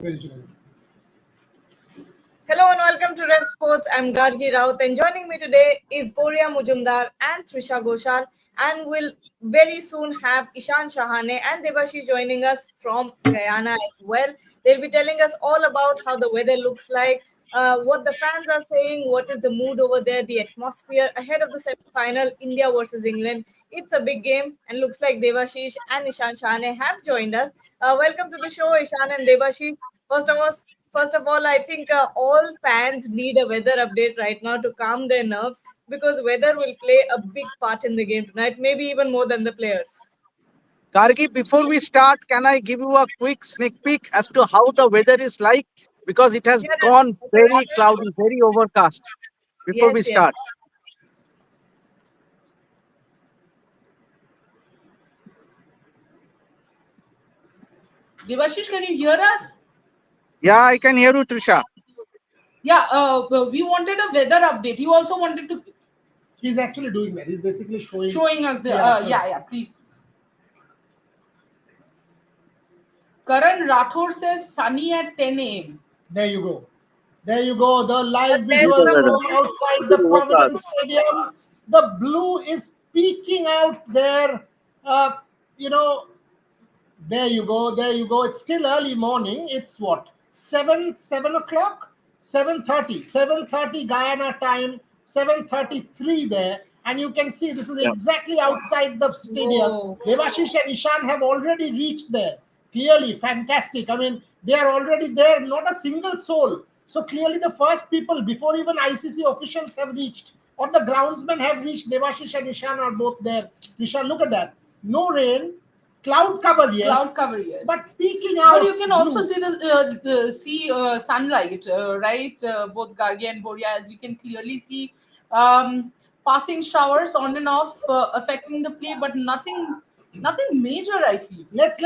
Hello and welcome to Rev Sports. I'm Gargi Raut, and joining me today is Boria Mujumdar and Trisha Ghoshal, and we'll very soon have Ishan Shahane and Debashi joining us from Guyana as well. They'll be telling us all about how the weather looks like, what the fans are saying, what is the mood over there, the atmosphere ahead of the semi-final, India versus England. It's a big game, and looks like Devashish and Ishan Shahane have joined us. Welcome to the show, Ishan and Devashish. First of all, I think all fans need a weather update right now to calm their nerves because weather will play a big part in the game tonight, maybe even more than the players. Gargi, before we start, can I give you a quick sneak peek as to how the weather is like? Because it has Yeah, gone that's very right. cloudy, very overcast. Before we Yes, start. yes. Devashish, can you hear us? Yeah, I can hear you, Trisha. Yeah, we wanted a weather update. You also wanted to He's actually doing that. He's basically showing us the please. Karan Rathore says sunny at 10 a.m. There you go. There you go. The But live there's visuals some from outside the Providence Stadium. The blue is peeking out there. Uh, you know, there you go. There you go. It's still early morning. It's what? 7 o'clock? 7:30. 7:30 Guyana time. 7:33 there. And you can see this is Yeah. exactly outside the stadium. Whoa. Devashish and Ishan have already reached there. Clearly, fantastic. I mean, they are already there, not a single soul. So clearly the first people, before even ICC officials have reached, or the groundsmen have reached, Devashish and Ishan are both there. Ishan, look at that. No rain, cloud cover, yes. Cloud cover, yes. But peeking out. But you can also blue. see sunlight, right? Both Gargi and Boria, as we can clearly see passing showers on and off affecting the play, but nothing major, I feel. Let's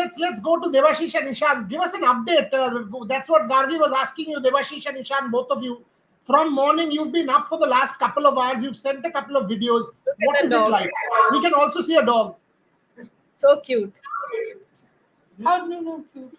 go to Devashish and Ishan. Give us an update. That's what Gargi was asking you, Devashish and Ishan, both of you. From morning, you've been up for the last couple of hours. You've sent a couple of videos. Look at What the is it dog. like? We can also see a dog. So cute. Oh, no, cute.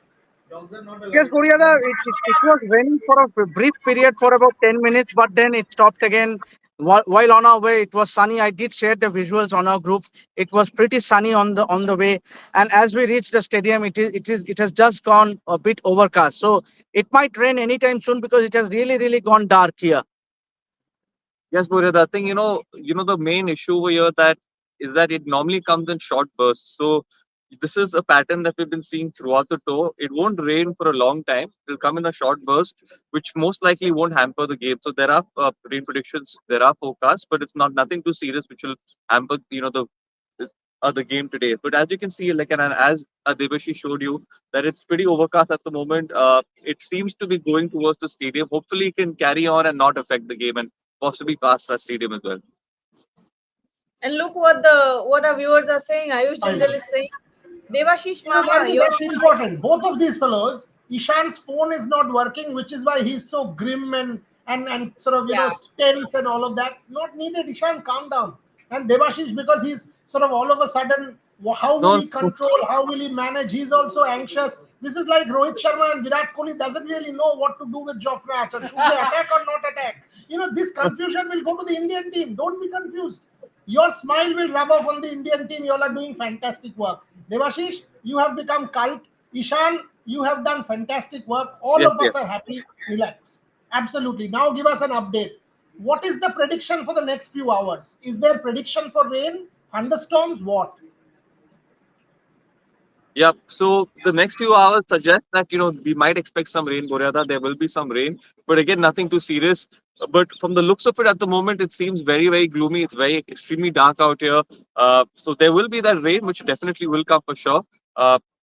Yes, Guriada, it was raining for a brief period for about 10 minutes, but then it stopped again. While on our way, it was sunny. I did share the visuals on our group. It was pretty sunny on the way, and as we reached the stadium, it has just gone a bit overcast. So it might rain anytime soon because it has really gone dark here. Yes, Burid, I think the main issue over here that is that it normally comes in short bursts. So this is a pattern that we've been seeing throughout the tour. It won't rain for a long time. It'll come in a short burst, which most likely won't hamper the game. So there are rain predictions, there are forecasts, but it's not nothing too serious which will hamper the game today. But as you can see, like and as Debashi showed you, that it's pretty overcast at the moment. It seems to be going towards the stadium. Hopefully, it can carry on and not affect the game and possibly past that stadium as well. And look what our viewers are saying. Ayush Jindal is saying, Devashish Mama, Gargi, that's important. Both of these fellows, Ishan's phone is not working, which is why he's so grim and sort of tense and all of that. Not needed. Ishan, calm down. And Devashish, because he's sort of all of a sudden, how will No, he control? How will he manage? He's also anxious. This is like Rohit Sharma and Virat Kohli doesn't really know what to do with Jofra Archer. Should they attack or not attack? This confusion will go to the Indian team. Don't be confused. Your smile will rub off on the Indian team. You all are doing fantastic work. Devashish, you have become cult. Ishan, you have done fantastic work. All yes, of us are happy. Relax. Absolutely. Now give us an update. What is the prediction for the next few hours? Is there prediction for rain, thunderstorms, what? Yep. So the next few hours suggest that we might expect some rain, Boryada. There will be some rain, but again, nothing too serious. But from the looks of it at the moment, it seems very gloomy. It's very extremely dark out here. So there will be that rain, which definitely will come for sure.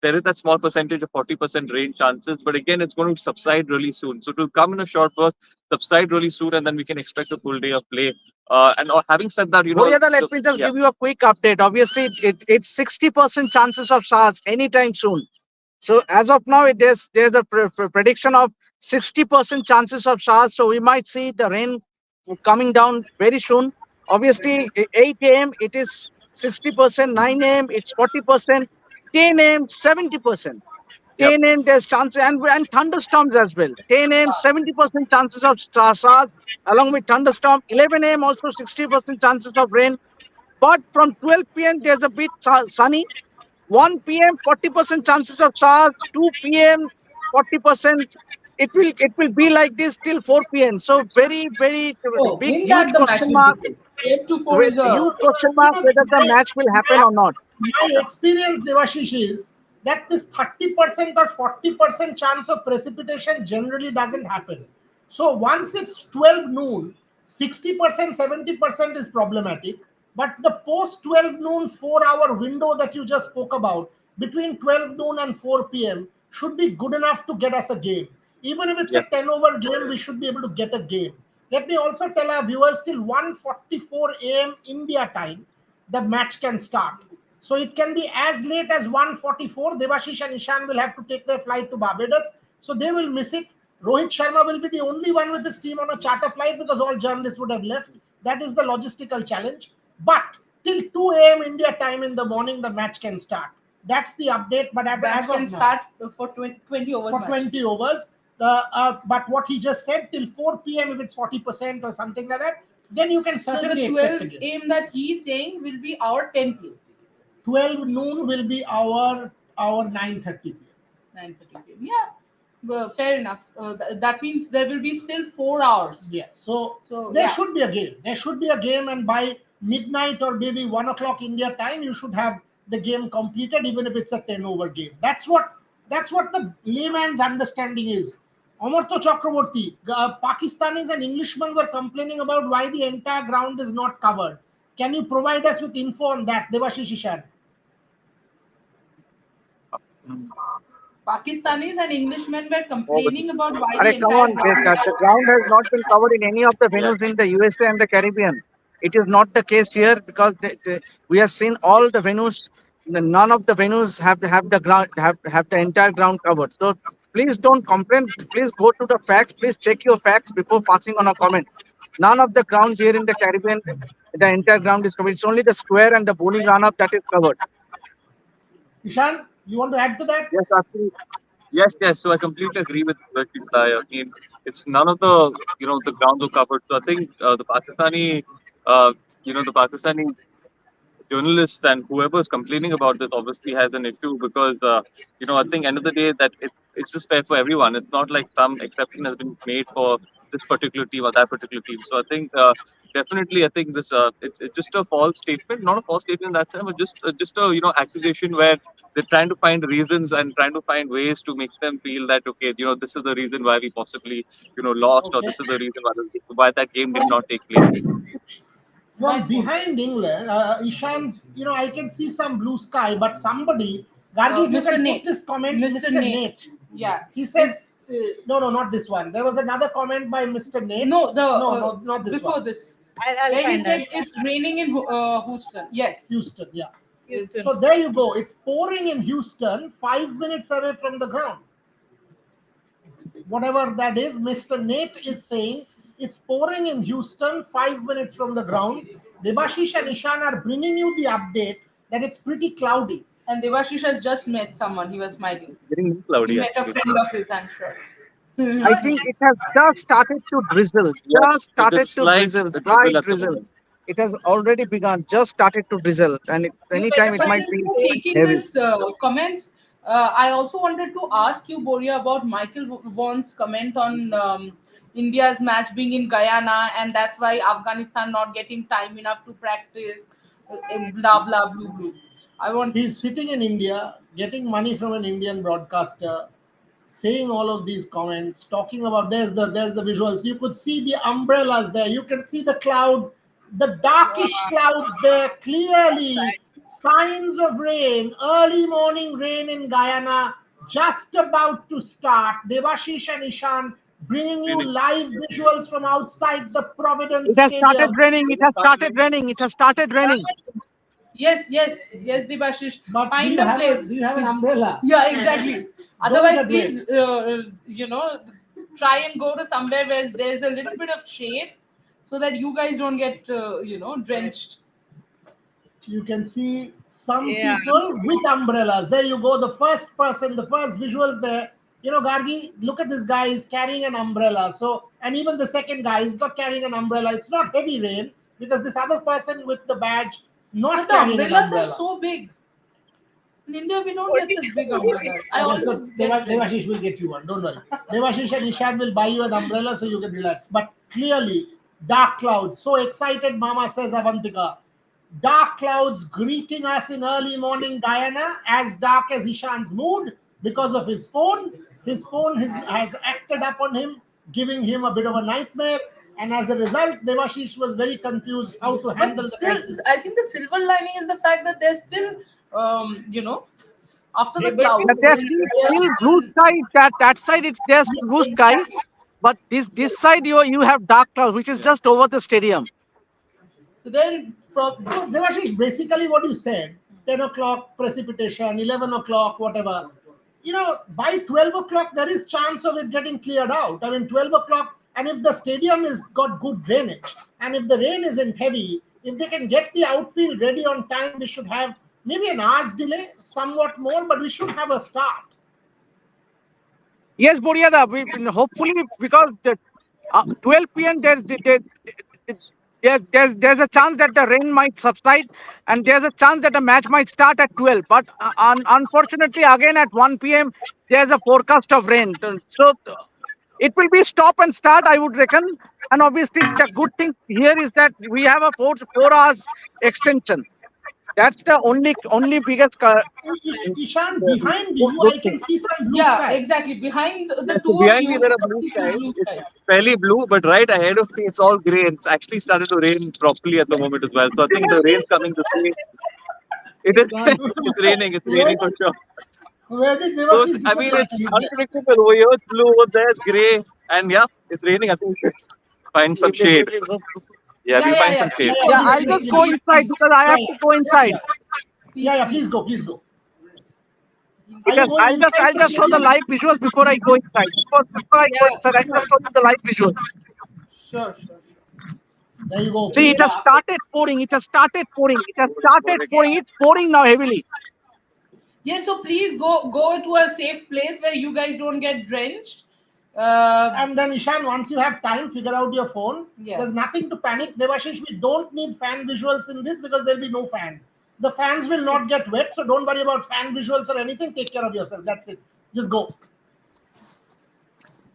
There is that small percentage of 40% rain chances, but again, it's going to subside really soon. So it will come in a short burst, subside really soon, and then we can expect a full day of play. Having said that, Guriada, let me just give you a quick update. Obviously, it's 60% chances of showers anytime soon. So as of now, there's a prediction of 60% chances of showers. So we might see the rain coming down very soon. Obviously, 8 a.m. it is 60%, 9 a.m. it's 40%, 10 a.m. 70%. Yep. 10 a.m. there's chances and thunderstorms as well. 10 a.m. 70% chances of stars, along with thunderstorm. 11 a.m. also 60% chances of rain. But from 12 p.m. there's a bit sunny. 1 p.m. 40% chances of stars. 2 p.m. 40%. It will be like this till 4 p.m. So very Oh, big in huge that the match question will mark. begin. 8 to 4 With is huge a question You mark know, whether the match will happen or not. my experience, Devashish, is that this 30% or 40% chance of precipitation generally doesn't happen. So once it's 12 noon, 60%, 70% is problematic. But the post 12 noon 4 hour window that you just spoke about, between 12 noon and 4 p.m., should be good enough to get us a game. Even if it's a Yes. 10 over game, we should be able to get a game. Let me also tell our viewers till 1:44 a.m. India time, the match can start. So it can be as late as 1:44. Devashish and Ishan will have to take their flight to Barbados. So they will miss it. Rohit Sharma will be the only one with his team on a charter flight because all journalists would have left. That is the logistical challenge. But till 2 a.m. India time in the morning, the match can start. That's the update. But match as can of now, start for 20 overs for match. 20 overs. But what he just said, till 4 p.m., if it's 40% or something like that, then you can So certainly the expect 12 a game. aim that he's saying will be our 10 p.m. 12 noon will be our 9:30 p.m. 9:30 p.m. Yeah, well, fair enough. That means there will be still 4 hours. Yeah, so So there yeah, should be a game. There should be a game, and by midnight or maybe 1 o'clock India time, you should have the game completed, even if it's a 10 over game. That's what the layman's understanding is. Amartya Chakraborty, Pakistanis and Englishmen were complaining about why the entire ground is not covered. Can you provide us with info on that, Devashish Ishan? Pakistanis and Englishmen were Oh, but complaining about why the Alright, come entire on. ground. The ground has not been covered in any of the yes. venues in the USA and the Caribbean. It is not the case here because we have seen all the venues. None of the venues have the ground have the entire ground covered. So please don't complain. Please go to the facts. Please check your facts before passing on a comment. None of the grounds here in the Caribbean, the entire ground is covered. It's only the square and the bowling run up that is covered. Ishan, you want to add to that? Yes, actually. Yes, yes. So I completely agree with Shikta. I mean, it's none of the the grounds are covered. So I think uh, the Pakistani journalists and whoever is complaining about this obviously has an issue because I think end of the day that it's just fair for everyone. It's not like some exception has been made for this particular team or that particular team. So I think definitely I think this it's just a false statement, not a false statement in that sense, but just a accusation where they're trying to find reasons and trying to find ways to make them feel that okay, this is the reason why we possibly lost, or Okay. this is the reason why that game did not take place. From My point. behind England, Ishan, I can see some blue sky, but somebody, Gargi, if you Mr. can put Nate. this comment, Mr. Mr. Nate. Nate. Yeah. He says, no, not this one. There was another comment by Mr. Nate. No, the No, not this before one. this, I'll where he find that. said it's raining in Houston. Yes. Houston, yeah. Houston. So there you go. It's pouring in Houston, 5 minutes away from the ground. Whatever that is, Mr. Nate is saying it's pouring in Houston, 5 minutes from the ground. Debashish and Ishan are bringing you the update that it's pretty cloudy. And Devashish has just met someone. He was smiling. Getting He cloudy met a actually. friend of his, I'm sure. I think it has just started to drizzle. Yes, Just with started its to slight drizzle. drizzle Slight at the drizzle. moment. It has already begun. Just started to drizzle, and You anytime better it But might find since be you're it. taking heavy. this comments, I also wanted to ask you, Boria, about Michael Vaughan's comment on India's match being in Guyana, and that's why Afghanistan not getting time enough to practice. Blah blah blue blue. I want. He's sitting in India, getting money from an Indian broadcaster, saying all of these comments, talking about there's the visuals. You could see the umbrellas there. You can see the cloud, the darkish clouds there clearly. Signs of rain, early morning rain in Guyana, just about to start. Devashish and Ishan bringing you Raining. live visuals from outside the It Providence has started Stadium. raining. It has started raining. It has started raining. Yes, yes, yes, Devashish. But Find a place. do you have an umbrella? Yeah, exactly. Don't Otherwise, get wet. please, try and go to somewhere where there's a little bit of shade, so that you guys don't get, drenched. You can see some Yeah. people with umbrellas. There you go. The first person, the first visuals there. Gargi, look at this guy is carrying an umbrella. So, and even the second guy is not carrying an umbrella. It's not heavy rain because this other person with the badge But not the carrying an umbrellas are umbrella. so big. In India, we don't What get such is big umbrellas. I Okay, so always get drenched. Devashish will get you one. Don't worry. Devashish and Ishan will buy you an umbrella so you can relax. But clearly, dark clouds. So excited, Mama says Avantika. Dark clouds greeting us in early morning Guyana, as dark as Ishan's mood because of his phone. His phone has acted up on him, giving him a bit of a nightmare. And as a result, Devashish was very confused how to But handle the still, crisis. I think the silver lining is the fact that they're still, you know, after the able clouds, to Yeah, there's they're still blue still, sky. That side it's there's blue sky, exactly. but this side you have dark clouds, which is just over the stadium. So then, So Devashish, basically what you said, 10 o'clock precipitation, 11 o'clock, whatever. By 12 o'clock, there is chance of it getting cleared out. I mean, 12 o'clock, and if the stadium is got good drainage, and if the rain isn't heavy, if they can get the outfield ready on time, we should have maybe an hour's delay, somewhat more, but we should have a start. Yes, Boryada, hopefully because the 12 p.m. there's a chance that the rain might subside, and there's a chance that the match might start at 12. But unfortunately, again at 1 p.m. there's a forecast of rain. So it will be stop and start, I would reckon. And obviously, the good thing here is that we have a 4 hours extension. That's the only biggest Ishan, behind you, good I thing. can see some blue yeah, sky. exactly. Behind Yeah, the so two of behind me you there is are blue completely skies. blue It's skies. fairly blue, but right ahead of me it's all grey. It's actually started to rain properly at the moment as well. So I think the rain's coming this way. It It's is. gone. It's raining. It's Where raining for did, sure. where did So Devashish I mean, disappear? it's unpredictable. Over here it's blue, over there it's grey, and yeah, it's raining. I think we should find some shade. Yeah, Yeah, we'll yeah, find yeah. some shade. Please Yeah, continue. I'll Please, just please, go please, inside please. because I Yeah, have to go inside. yeah, Please, please please. go, please go. Are you Because going I'll inside the just show the stadium? live visuals before I go inside. Before I go Yeah. inside, I'll just show you the live visuals. Sure, sure, sure. There you go. See, it has started pouring. It has started pouring. It has started pouring. It's pouring now heavily. Yeah, so please go to a safe place where you guys don't get drenched. And then Ishan, once you have time, figure out your phone. Yeah. There's nothing to panic. Devashish, we don't need fan visuals in this because there'll be no fan. The fans will not get wet, so don't worry about fan visuals or anything. Take care of yourself. That's it. Just go.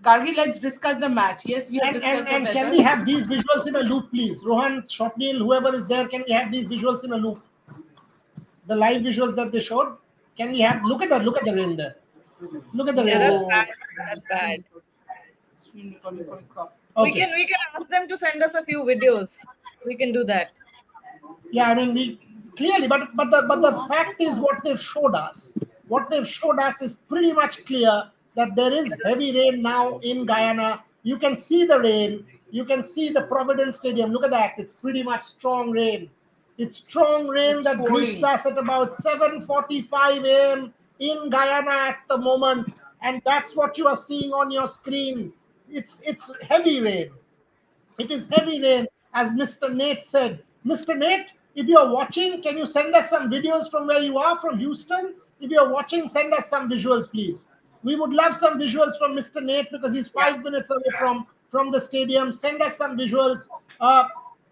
Gargi, let's discuss the match. Yes, we have discussed the And can weather. we have these visuals in a loop, please? Rohan, Shopnil, whoever is there, can we have these visuals in a loop? The live visuals that they showed. Can we have look at the rain there. Look at the Yeah, rain that's there. bad. That's bad. We Okay. can ask them to send us a few videos. We can do that. Yeah, I mean we clearly, but the fact is what they've showed us is pretty much clear that there is heavy rain now in Guyana. You can see the rain. You can see the Providence Stadium. Look at that. It's pretty much strong rain. It's strong rain It's that greets pouring. us at about 7:45 a.m. in Guyana at the moment, and that's what you are seeing on your screen. It's heavy rain. It is heavy rain, as Mr. Nate said. Mr. Nate, if you're watching, can you send us some videos from where you are, from Houston? If you're watching, send us some visuals, please. We would love some visuals from Mr. Nate because he's Yeah. 5 minutes away from the stadium. Send us some visuals,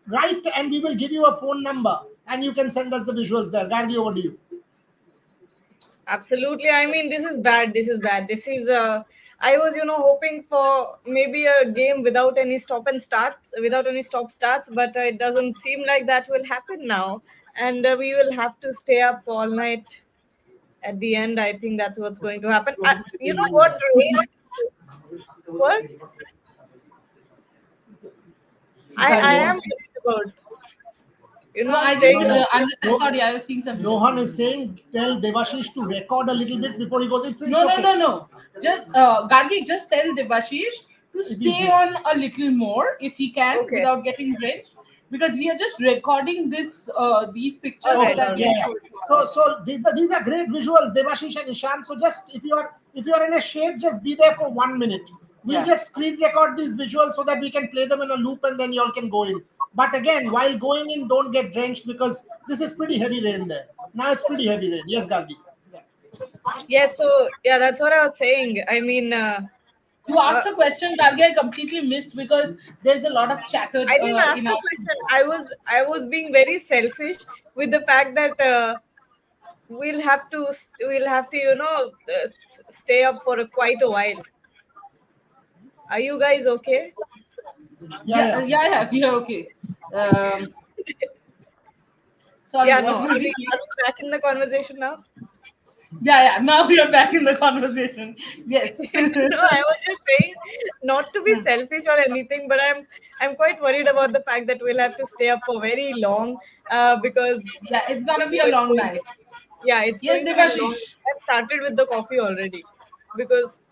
right? And we will give you a phone number, and you can send us the visuals there. Gargi, over to you. Absolutely. I mean, this is bad. This is bad. This is I was, hoping for maybe a game without any stop and starts, without any stop starts, but it doesn't seem like that will happen now. And we will have to stay up all night at the end. I think that's what's going to happen. You know what, Rain? What? I am worried about, No, I didn't. staying. I'm sorry, I was seeing some. Rohan is saying, tell Devashish to record a little bit before he goes. It's No, no, okay. no, no. Just Gargi, just tell Devashish to It is stay here. on a little more if he can Okay. without getting drenched, because we are just recording these pictures All so right, that all we Yeah, right. can yeah. show it to So, our so these are great visuals, Devashish and Ishan. So just if you are in a shade, just be there for 1 minute. We'll Yeah. just screen record these visuals so that we can play them in a loop and then y'all can go in. But again, while going in, don't get drenched because this is pretty heavy rain there. Now it's pretty heavy rain. Yes, Gargi. Yeah. Yes, so yeah, that's what I was saying. I mean, You uh, asked a question, Gargi, I completely missed because there's a lot of chatter I didn't in ask a our. question. I was being very selfish with the fact that we'll have to stay up for quite a while. Are you guys okay? Yeah, Yeah, yeah. yeah, we are okay. Um, Sorry, Yeah, what no. were Are we we saying? are we back in the conversation now? Yeah, yeah. Now we are back in the conversation. Yes. No, I was just saying not to be selfish or anything, but I'm quite worried about the fact that we'll have to stay up for very long because Yeah, it's gonna be a it's long going to night. it's Yes, going to be long. Devashish. I've started with the coffee already because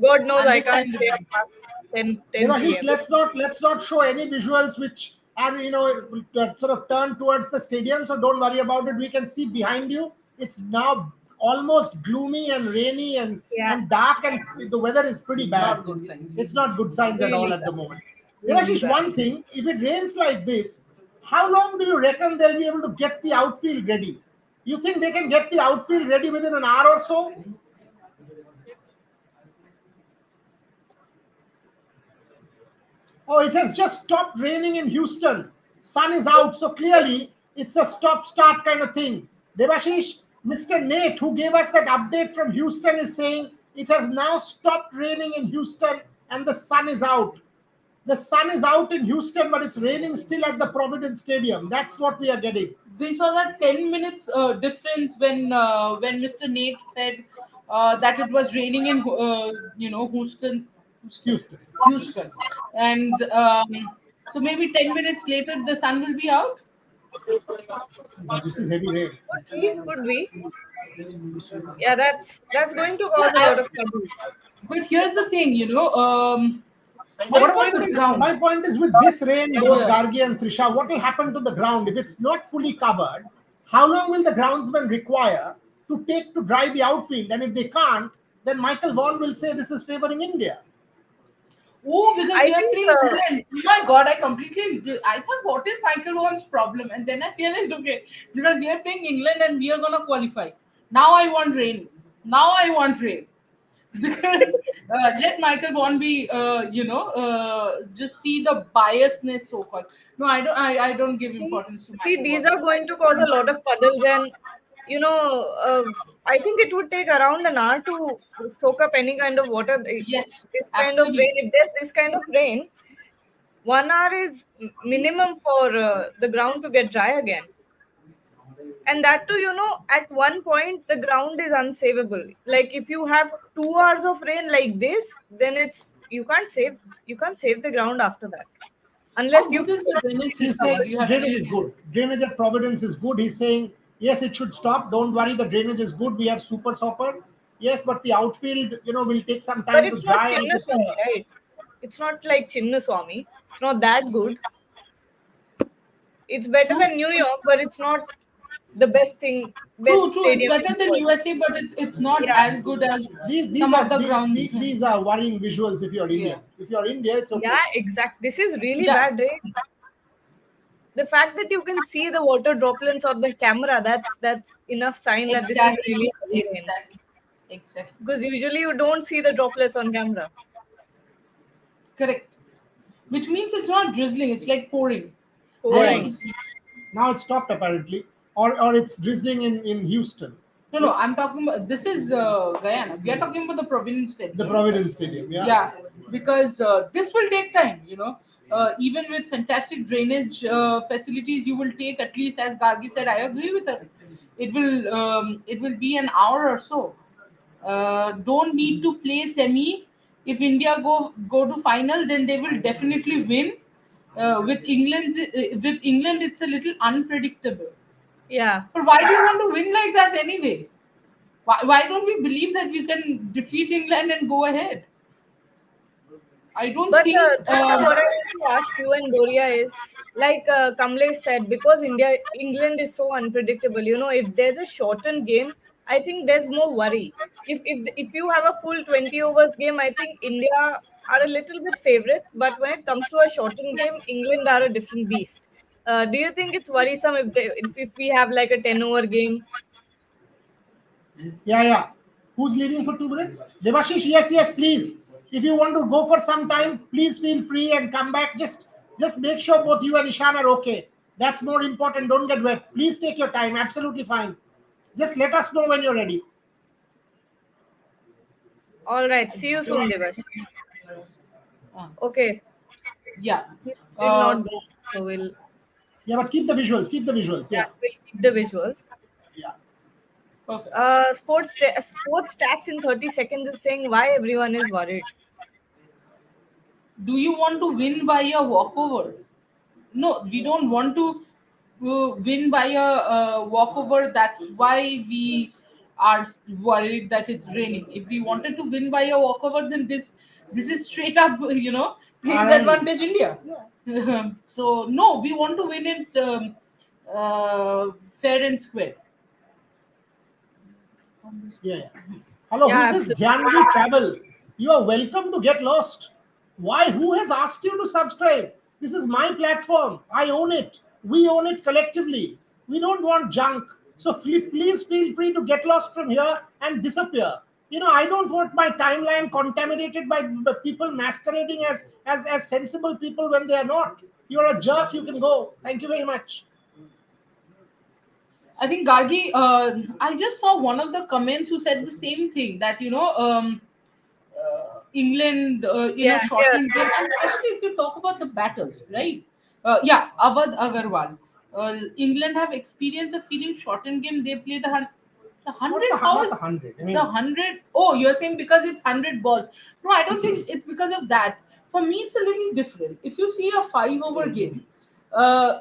God knows I can't stay up Understandably. past 10 Devashish, p.m. let's not show any visuals which are sort of turned towards the stadium. So don't worry about it. We can see behind you. It's now almost gloomy and rainy Yeah, and dark, and the weather is pretty bad. Not good signs. It's not good signs at all really at the bad, moment. really Devashish, bad. one thing: if it rains like this, how long do you reckon they'll be able to get the outfield ready? You think they can get the outfield ready within an hour or so? Oh, it has just stopped raining in Houston. Sun is out, so clearly it's a stop start kind of thing. Devashish, Mr. Nate, who gave us that update from Houston, is saying it has now stopped raining in Houston and the sun is out. The sun is out in Houston, but it's raining still at the Providence Stadium. That's what we are getting. We saw that 10 minutes difference when Mr. Nate said that it was raining in Houston, Houston. Houston, and so maybe 10 minutes later the sun will be out. But this is heavy rain. Could be. Yeah, that's going to Yeah, cause a lot of troubles. but here's the thing, My what about point the is, ground? my point is with this rain, both Yeah. Gargi and Trisha, what will happen to the ground if it's not fully covered? How long will the groundsman require to take to dry the outfield? And if they can't, then Michael Vaughan will say this is favoring India. Oh, because I we are think playing England. Oh my God, I thought, what is Michael Vaughan's problem? And then I realized, okay, because we are playing England and we are gonna qualify. Now I want rain. Now I want rain because let Michael Vaughan be, just see the biasness so called. No, I don't. I don't give importance to see, Michael these Vaughan. are going to cause a lot of puddles, and you know, I think it would take around an hour to soak up any kind of water. Yes, This kind of rain, absolutely. if there's this kind of rain, 1 hour is minimum for the ground to get dry again. And that too, at one point the ground is unsavable. Like if you have 2 hours of rain like this, then you can't save the ground after that How unless you good is the drainage He's system? saying Do you have drainage any is idea? good. Drainage at Providence is good. He's saying, yes, it should stop. Don't worry, the drainage is good. We have super sopper. Yes, but the outfield, will take some But time to it's not dry, and if it's Chinnaswamy, right? It's not like Chinnaswamy. It's not that good. It's better True, than New York, but it's not the best true. It's stadium in better the than world. USA, but it's not Yeah, as good as these some are of the grounds. these are worrying visuals if you're Yeah, Indian. If you're India, it's yeah, okay. exact. This is really yeah, bad rain. The fact that you can see the water droplets on the camera, that's enough sign that this is exactly, really heavy rain. exactly, exactly. Because usually you don't see the droplets on camera. Correct. Which means it's not drizzling; it's like pouring. Pouring. And Yes. Now it's stopped apparently, or it's drizzling in Houston. no, I'm talking about this is Guyana. We are talking about the Providence The Stadium. Providence Stadium. Yeah. Yeah, because this will take time. Even with fantastic drainage facilities, you will take at least, as Gargi said. I agree with her. It will be an hour or so. Don't need to play semi. If India go to final, then they will definitely win. With England, it's a little unpredictable. Yeah. But why do you want to win like that anyway? Why don't we believe that we can defeat England and go ahead? I don't But think. Trisha, what I want to ask you and Doria is, like Kamlesh said, because England is so unpredictable. If there's a shortened game, I think there's more worry. If you have a full 20 overs game, I think India are a little bit favorites, but when it comes to a shortened game, England are a different beast. Do you think it's worrisome if we have like a 10 over game? Yeah, yeah. Who's leaving for 2 minutes? Devashish, yes, yes, please. If you want to go for some time, please feel free and come back. Just make sure both you and Ishan are okay. That's more important. Don't get wet. Please take your time. Absolutely fine. Just let us know when you're ready. All right. See you soon, Devash. Uh, Okay. yeah. He's still Uh, not there, so we'll Yeah, but keep the visuals. Keep the visuals. yeah Yeah. we'll keep the visuals. Yeah. Perfect. Sports stats in 30 seconds is saying why everyone is worried. Do you want to win by a walkover? No, we don't want to win by a walkover. That's why we are worried that it's raining. If we wanted to win by a walkover, then this is straight up, please And advantage India. yeah. So no, we want to win it fair and square. Yeah, yeah. Hello, Yeah, who's this absolutely. Gyanvi Travel? You are welcome to get lost. Why? Who has asked you to subscribe? This is my platform. I own it. We own it collectively. We don't want junk. So please feel free to get lost from here and disappear. I don't want my timeline contaminated by people masquerading as sensible people when they are not. You're a jerk. You can go. Thank you very much. I think Gargi, I just saw one of the comments who said the same thing, that England in Yeah, a here. shortened game, and especially if you talk about the battles, right? Yeah, Avadh Agarwal. England have experienced a feeling shortened game. They play the What hundred. the How not is the 100? I the mean, 100? Oh, you're saying because it's 100 balls? No, I don't think it's because of that. For me, it's a little different. If you see a 5 over game,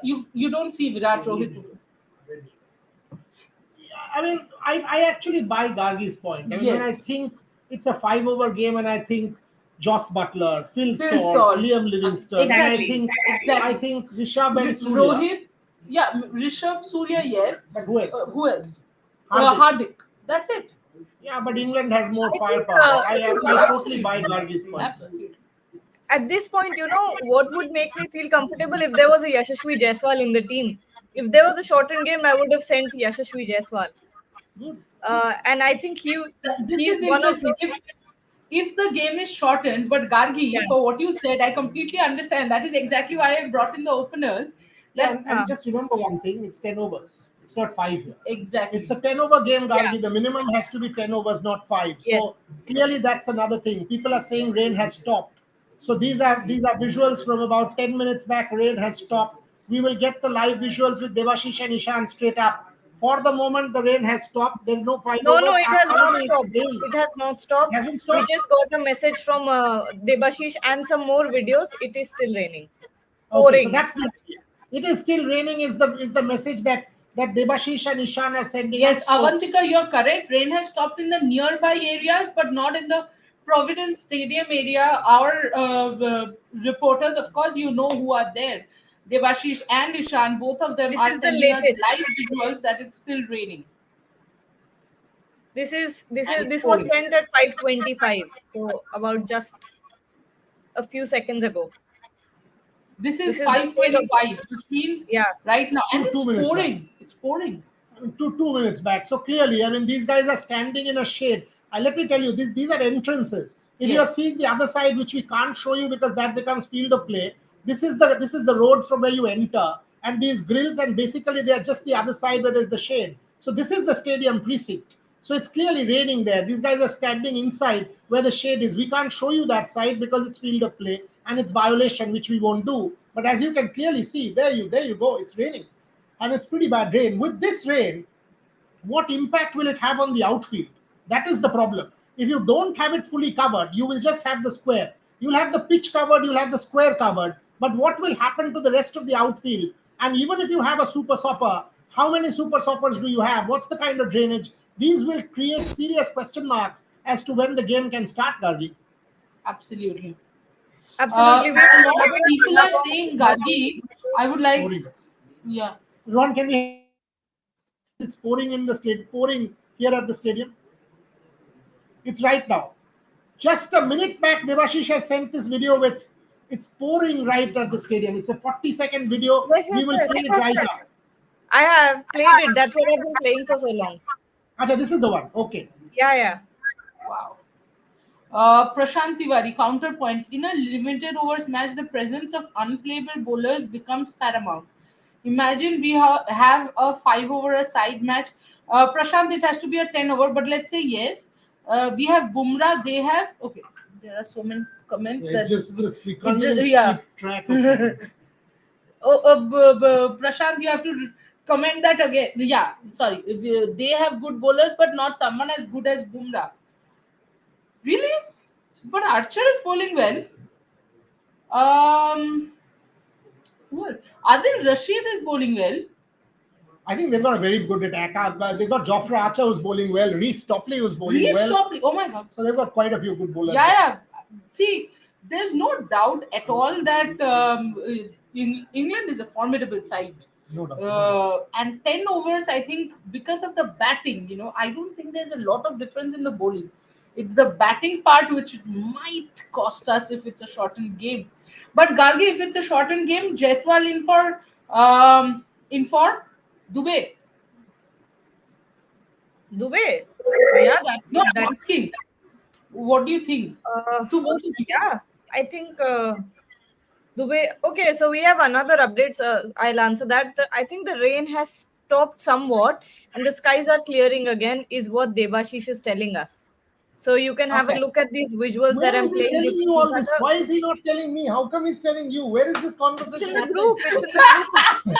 you don't see Virat Rohit. I mean, I actually buy Gargi's point. I mean, when Yes, I think it's a 5 over game, and I think Joss Butler, Phil Phil Salt, Salt. Liam Livingston, and I Exactly. think I Exactly. think Rishabh and Surya, Rohit, yeah, Rishabh, Surya, yes. but who else? Who else? Hardik. Hardik. That's it. Yeah, but England has more I think firepower. I totally Absolutely. buy Gargi's point. Absolutely. at this point, what would make me feel comfortable if there was a Yashasvi Jaiswal in the team. If there was a shortened game, I would have sent Yashasvi Jaiswal. Good. And I think This he's is one of interesting. the If the game is shortened, but yeah. Gargi, for what you said, I completely understand. That is exactly why I brought in the openers. Yeah, That and Uh, just remember one thing: it's 10 overs. It's not five here. It's exactly. a 10 over game, yeah. Gargi. The minimum has to be 10 overs, not five. Yes. So clearly, that's another thing. People are saying rain has stopped. So these are visuals from about 10 minutes back. Rain has stopped. We will get the live visuals with Devashish and Ishan straight up. For the moment, the rain has stopped. There's no five No, no, overs. it Our has not colony is stopped. rain. It has not It stopped. hasn't We stopped. just got a message from Debashish and some more videos. It is still raining, Okay, so pouring. that's the it is still raining is the message that Devashish and Ishan are sending Yes, us, folks. Avantika, you're correct. Rain has stopped in the nearby areas, but not in the Providence Stadium area. Our reporters, of course, you know who are there. Devashish and Ishan, both of them This are is the sending us latest. live visuals that it's still raining This is this and is it's this was pouring. sent at 5:25, so about just a few seconds ago. This is This is the state of the 5:25, which means yeah. right now, and Two it's two minutes back. pouring. It's pouring. 2 minutes back. So clearly, I mean, these guys are standing in a shade. Let me tell you, these are entrances. If you are Yes. seeing the other side, which we can't show you because that becomes field of play, this is the road from where you enter, and these grills, and basically they are just the other side where there's the shade. So this is the stadium precinct. So it's clearly raining there. These guys are standing inside where the shade is. We can't show you that side because it's field of play and it's violation, which we won't do. But as you can clearly see, there you go. It's raining, and it's pretty bad rain. With this rain, what impact will it have on the outfield? That is the problem. If you don't have it fully covered, you will just have the square. You'll have the pitch covered, you'll have the square covered. But what will happen to the rest of the outfield? And even if you have a super stopper, how many super stoppers do you have? What's the kind of drainage? These will create serious question marks as to when the game can start, Gargi. Absolutely. Absolutely. We A were lot of having a people are dialogue saying, with Debashish, Gargi, which I would was like, Pouring. yeah. Ron, can we? It's pouring in the stadium. Pouring here at the stadium. It's right now. Just a minute back, Devashish has sent this video with it's pouring right at the stadium. It's a 40-second video. Yes, We yes, will play yes. it right now. I have played it. That's what I've been playing for so long. Acha, this is the one. Okay. Yeah, yeah. Wow. Prashant Tiwari, counterpoint. In a limited overs match, the presence of unplayable bowlers becomes paramount. Imagine we have a 5 over a side match. Prashant, it has to be a 10 over, but let's say yes. We have Bumrah, they have. Okay, there are so many comments Yeah, that. just we can't just- even yeah. keep track of it. Oh, Prashant, you have to comment that again. Yeah, sorry. They have good bowlers, but not someone as good as Bumrah. Really? But Archer is bowling well. Um, who else? Adil Rashid is bowling well. I think they've got a very good attack. They've got Jofra Archer who's bowling well. Reece Topley who's bowling Reece well. Topley. Oh my god. So they've got quite a few good bowlers. Yeah, yeah. See, there's no doubt at all that England is a formidable side. No doubt. And 10 overs, I think, because of the batting, I don't think there's a lot of difference in the bowling. It's the batting part which might cost us if it's a shortened game. But Gargi, if it's a shortened game, Jaiswal in for Dubey. Dubai. Yeah, No, I'm that asking. What do you think? To both of you. yeah. I think Dubai. Okay, so we have another update. I'll answer that. I think the rain has stopped somewhat, and the skies are clearing again. Is what Debashish is telling us. So you can have a Okay. look at these visuals that Where I'm is he playing. telling you all this? Why is he not telling me? How come he's telling you? Where is this It's in conversation the happening? group. It's in the group.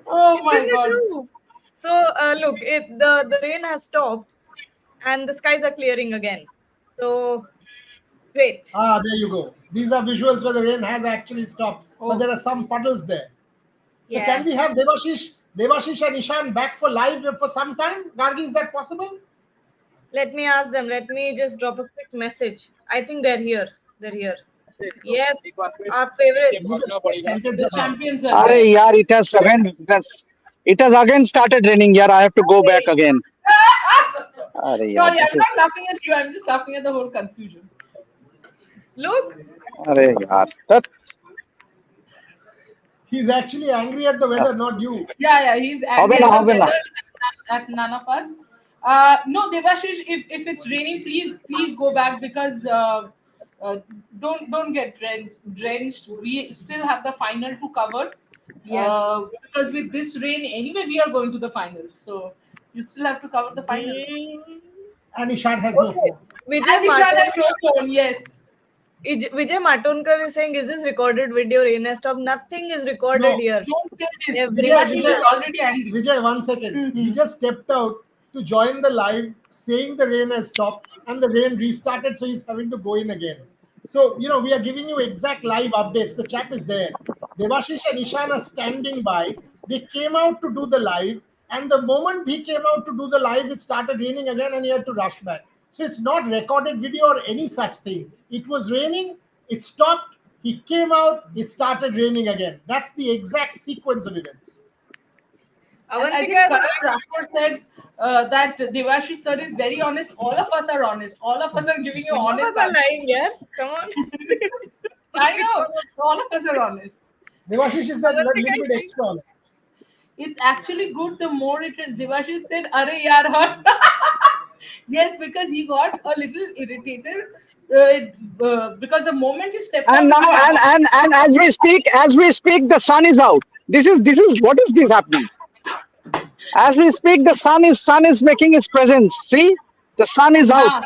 Oh It's my in the god. group. So look, the rain has stopped, and the skies are clearing again. So great. Ah, there you go. These are visuals where the rain has actually stopped, Oh. but there are some puddles there. So can we Yes. have Devashish and Ishan back for live for some time? Gargi, is that possible? Let me ask them. Let me just drop a quick message. I think they're here. They're here. Yes, our favorites. Champions The are back. champions are Are there. yaar, it has again started raining. Yaar, I have to go back again. Are yaar, Sorry, this I'm is. not laughing at you. I'm just laughing at the whole confusion. Look, Are yaar. Tat. He's actually angry at the weather, not you. Yeah, he's Habe angry na, at the habe na. weather at none of us. No, Devashish, if it's raining, please go back because uh, don't get drenched. We still have the final to cover. yes. Because with this rain, anyway, we are going to the finals. So you still have to cover the finals. Mm, And Ishan has no okay. phone. Vijay And Ishan has Maton, no phone. Yes. Vijay Matonkar is saying, "Is this recorded video? Rain has stopped. Nothing is recorded No. here. Don't say this. Everyone Devashish is is already angry. Vijay, 1 second. He Mhm. just stepped out to join the live, saying the rain has stopped and the rain restarted, so he's having to go in again. So, we are giving you exact live updates. The chap is there. Devashish and Ishan are standing by. They came out to do the live, and the moment he came out to do the live, it started raining again and he had to rush back. So, it's not recorded video or any such thing. It was raining, it stopped, he came out, it started raining again. That's the exact sequence of events. And I think Avantika, Karan Rathore said that Devashish sir is very honest. All of us are honest. All of us are giving you none of honest us are answers. lying here. Come on. I Which know. one of- All of us are honest. Devashish is that Avantika, little I bit think extra honest. It's actually good the more it is. Devashish said, Are yaar hurt. Yes, because he got a little irritated because the moment he stepped out And of now, the and as we speak, the sun is out. This is what is this happening? As we speak, the sun is making its presence. See, the sun is out. yeah,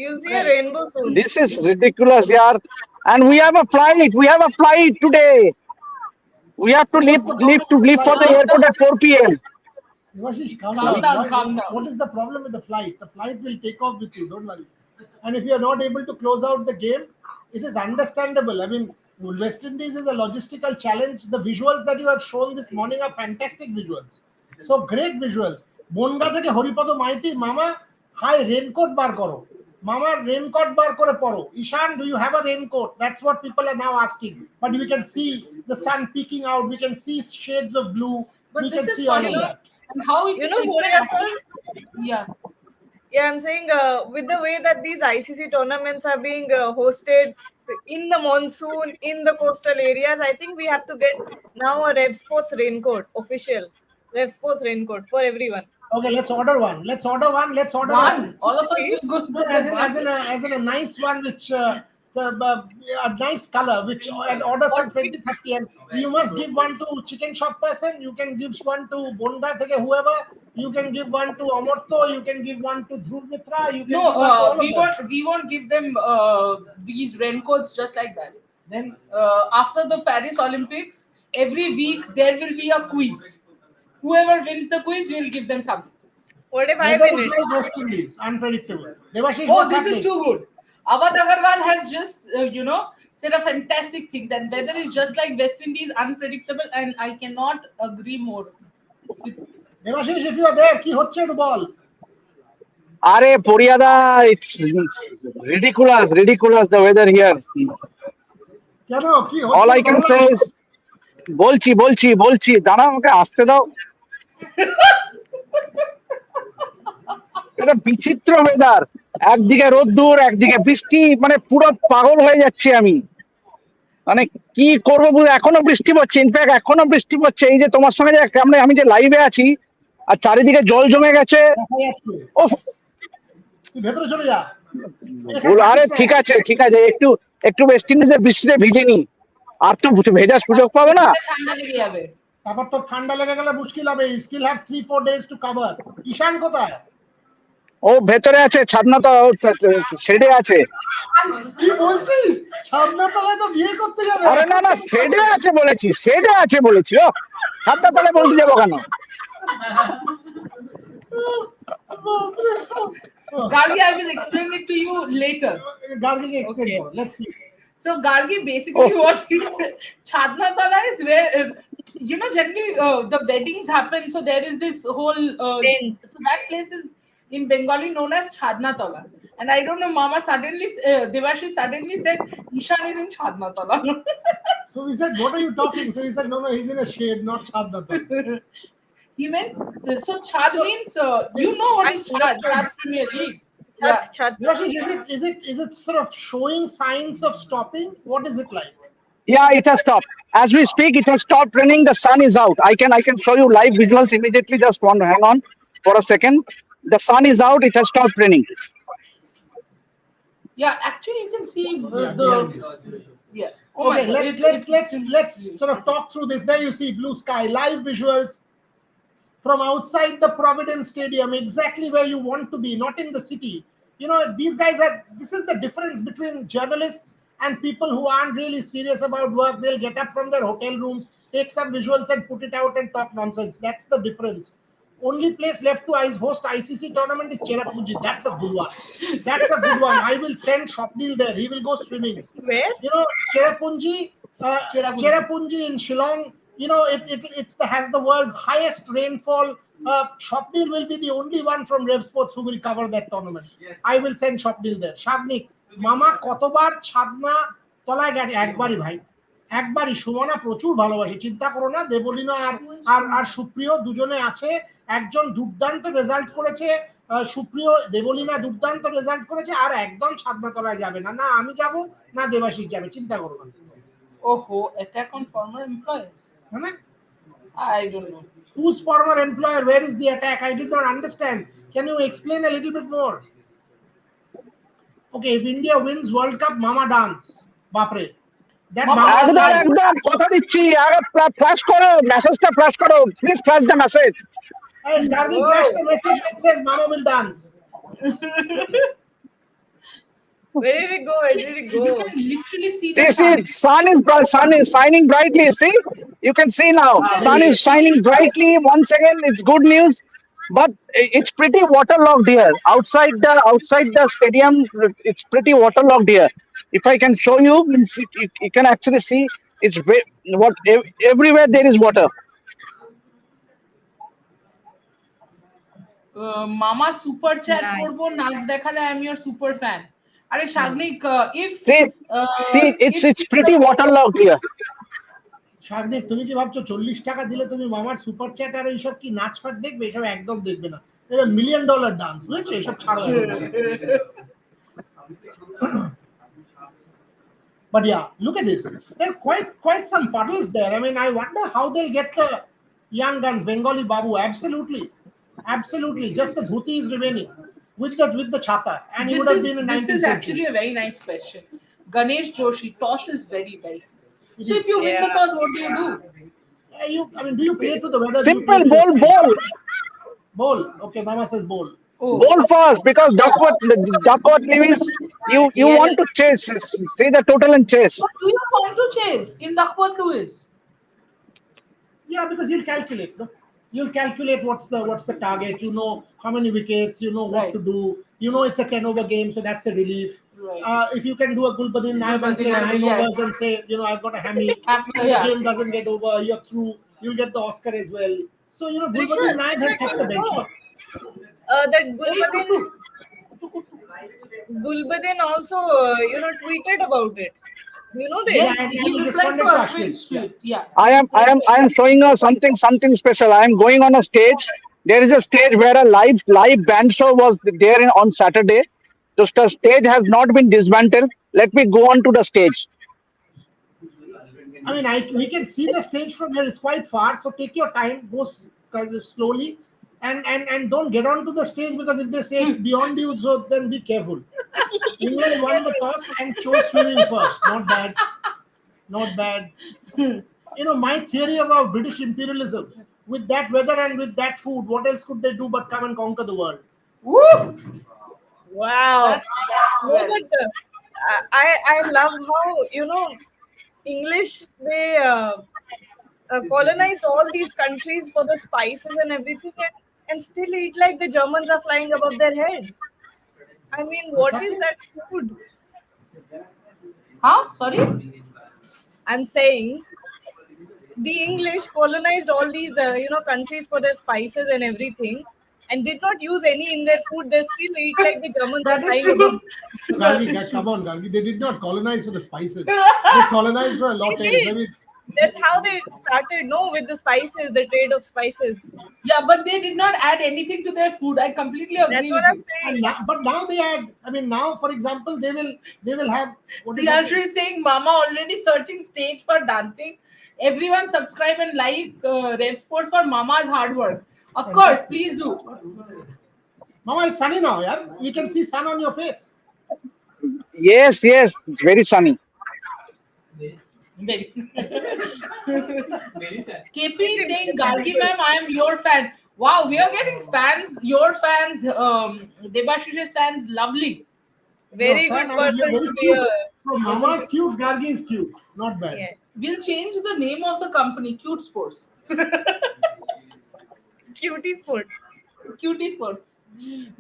you'll see a right. rainbow soon. This is ridiculous, yaar. And we have a flight. We have a flight today. We have to So leave, what's the leave problem to with the leave for flight? the airport at 4 p.m. Devashish, calm Calm down. down, calm down. What is the problem with the flight? The flight will take off with you, don't worry. And if you are not able to close out the game, it is understandable. I mean, West Indies is a logistical challenge. The visuals that you have shown this morning are fantastic visuals. So great visuals. Bongaon থেকে হরিপদ মাইতি মামা high raincoat বার করো মামা raincoat বার করে পড়ো Ishan, do you have a raincoat? That's what people are now asking. But we can see the sun peeking out, we can see shades of blue, But we this can is see all funny. of that. And how it, You know, it can Boria sir, actually, yeah. Yeah, I'm saying with the way that these ICC tournaments are being hosted in the monsoon, in the coastal areas, I think we have to get now a Rev Sports raincoat, official Rev Sports raincoat for everyone. Okay, let's order one. Let's order one. Let's order a One. All of us will go no, to the market. as in a nice one, which a nice color, which and order What some we 20, 30, and you must give one to chicken shop person. You can give one to Bonda theke whoever. You can give one to Amorto. You can give one to Dhruv Mitra. You can No, give one to all of them. we won't give them these raincoats just like that. Then After the Paris Olympics, every week there will be a quiz. Whoever wins the quiz, we'll give them something. what if I weather win is it? like West Indies, unpredictable. Devashish, Oh, what's this is happening? too good. Awadh Agarwal has just, said a fantastic thing that weather is just like West Indies, unpredictable, and I cannot agree more. Devashish, if you are there, ki hocche to ball? Are Puriada, it's ridiculous the weather here. Keno, ki All hocche I to can ball? say is বলছি দাঁড়া আমাকে আসতে দাও। এটা বিচিত্র weather, একদিকে রোদ্দুর একদিকে বৃষ্টি, মানে পুরো পাগল হয়ে যাচ্ছি আমি। মানে কি করবো এখনো বৃষ্টি পড়ছে, ইনফ্যাক্ট এখনো বৃষ্টি পড়ছে। এই যে তোমার সঙ্গে যে আমি যে লাইভে আছি আর চারিদিকে জল জমে গেছে। দেখা যাচ্ছে। ওফ, তুই ভেতরে চলে যা। আরে ঠিক আছে একটু একটু ওয়েস্ট ইন্ডিজের বৃষ্টিতে ভিজে নি, আর তো ভেজার সুযোগ পাবো না। ঠান্ডা লেগে যাবে। তারপর তো ঠান্ডা লেগে গেলে মুশকিল হবে। You still have 3-4 days to cover. ঈশান কোথায়? ও ভেতরে আছে, ছাদনা তো শেডে আছে। কি বলছিস? ছাদনা তলায় তো বিয়ে করতে যাবে। আরে না শেডে আছে বলেছি। ও ছাদনা তলায় বলতে যাবো কেন? Gargi, I will explain it to you later. Gargi can explain more. Let's see. So Gargi, basically what Chadna Tala is where generally the weddings happen. So there is this whole Tent. so that place is in Bengali known as Chadna Tala. And I don't know, Mama suddenly Devashi suddenly said Ishan is in Chadna Tala. So we said, what are you talking? So he said, no, he's in a shade, not Chadna tala. He meant so Chad means you know what is Chad? Understood. Chad Premier League. Chat. Devashish, is it sort of showing signs of stopping? What is it like? Yeah, it has stopped. As we speak, it has stopped raining. The sun is out. I can show you live visuals immediately. Just hang on for a second. The sun is out. It has stopped raining. Yeah, actually you can see yeah. Oh Okay, my God, let's sort of talk through this. There you see blue sky, live visuals from outside the Providence Stadium, exactly where you want to be, not in the city. You know, these guys this is the difference between journalists and people who aren't really serious about work. They'll get up from their hotel rooms, take some visuals and put it out and talk nonsense. That's the difference. Only place left to host ICC tournament is Cherrapunji. That's a good one. I will send Shopdil there. He will go swimming. Where? You know, Cherrapunji in Shillong. You know, it's has the world's highest rainfall. Shopdil will be the only one from Rev Sports who will cover that tournament. Yes. I will send Shopdil there. Shavnik, Mama কতবার ছাদনা তলায় গেছে? একবারই ভাই, একবারই। সুমনা প্রচুর ভালোবাসে, চিন্তা করো না। দেবলীনা আর সুপ্রিয় দুজনে আছে। একজন দুর্দান্ত রেজাল্ট করেছে, সুপ্রিয় দেবলীনা দুর্দান্ত রেজাল্ট করেছে, আর একদম ছাদনা তলায় যাবে না। না আমি যাব, না দেবাশিস যাবে, চিন্তা করো না। Oh, attack on former employees. I don't know. Whose former employer? Where is the attack? I did not understand. Can you explain a little bit more? Okay, if India wins World Cup, Mama dance. Bapre. That একদম কথা দিচ্ছি। আরে flash করো, মেসেজটা flash করো, please flash the message. Hey, Gargi, flash the message that says Mama will dance. Where did it go? You can literally see the sun is shining brightly. See, you can see now. Sun is shining brightly. Once again, it's good news. But it's pretty waterlogged here. Outside the stadium, it's pretty waterlogged here. If I can show you, you can actually see it's everywhere there is water. Mama super chat করবো, নাচ দেখালে I am your super fan. আরে Shagnik, if it's pretty waterlogged here. Sagnik, তুমি কি ভাবছো 40 টাকা দিলে তুমি মামার সুপার চ্যাট আর এইসব কি নাচ ফাচ দেখবে? এসব একদম দেখবে না। A $1 million dance. Which এসব ছাড়ো এখন। But yeah, look at this. There are quite some puddles there. I mean, I wonder how they'll get the young guns. Bengali Babu, absolutely, absolutely. Just the dhuti is remaining with the chata, and he would have been in This 19th is actually century. a very nice question. Ganesh Joshi, toss is very dicey. It So is. if you win the Yeah. toss, what do you do? I mean, do you play to the weather? Do you play Simple, to your bowl, strength? bowl, Bowl. Okay, Mama says bowl. Oh, bowl first because Duckworth Lewis, you Yeah. want to chase, say the total and chase. what do you want to chase in Duckworth Lewis? Yeah, because you'll calculate. No? You'll calculate what's the target. You know how many wickets. You know what Right. to do. You know it's a 10 over game, so that's a relief. Right. If you can do a Gulbadin Naib and play Gulbadin Naib, 9 overs yeah. and say, I've got a hammy, the Yeah. game doesn't get over, you're through, you'll get the Oscar as well. So, Gulbadin Naib Trisha, had kept the benchmark. that Very good. Gulbadin also, tweeted about it. You know this? Yeah, Yes, and he he replied responded to to Ashwin's Ashwin. Yeah. tweet. Yeah. I am showing her something special. I am going on a stage. There is a stage where a live band show was there on Saturday. Just the stage has not been dismantled. Let me go on to the stage. I mean, we can see the stage from here. It's quite far, so take your time, go kind of slowly, and don't get onto the stage because if they say it's beyond you, so then be careful. England won the toss and chose swimming first. Not bad, not bad. My theory about British imperialism with that weather and with that food, what else could they do but come and conquer the world? Woo! Wow. That's No, well. but I love how English they colonized all these countries for the spices and everything, and still eat like the Germans are flying above their head. I mean, what is Exactly. that food? Huh? Sorry? I'm saying the English colonized all these countries for their spices and everything, and did not use any in their food. They still eat like the Germans are That is flying above. true. Gargi, come on, Gargi. They did not colonize for the spices. They colonized for a lot They else. I did. mean, That's how they started. No, with the spices, the trade of spices. Yeah, but they did not add anything to their food. I completely That's agree what with I'm you. saying. but now they add. I mean, now for example, they will have what is Priyanshu that? is saying Mama already searching stage for dancing. Everyone subscribe and like Rev Sports for Mama's hard work. Of course, Fantastic. please do. Mama, it's sunny now, yeah. We can see sun on your face. Yes, it's very sunny. Very. KP is saying, Gargi ma'am, I am your fan. Wow, we are getting fans, your fans, Debashish's fans, lovely. Very Fan, good I mean, you're person very to be cute. a So person. Mama's cute, Gargi is cute. Not bad. Yeah. We'll change the name of the company, Cute Sports. Cutie sports. Cutie Sports.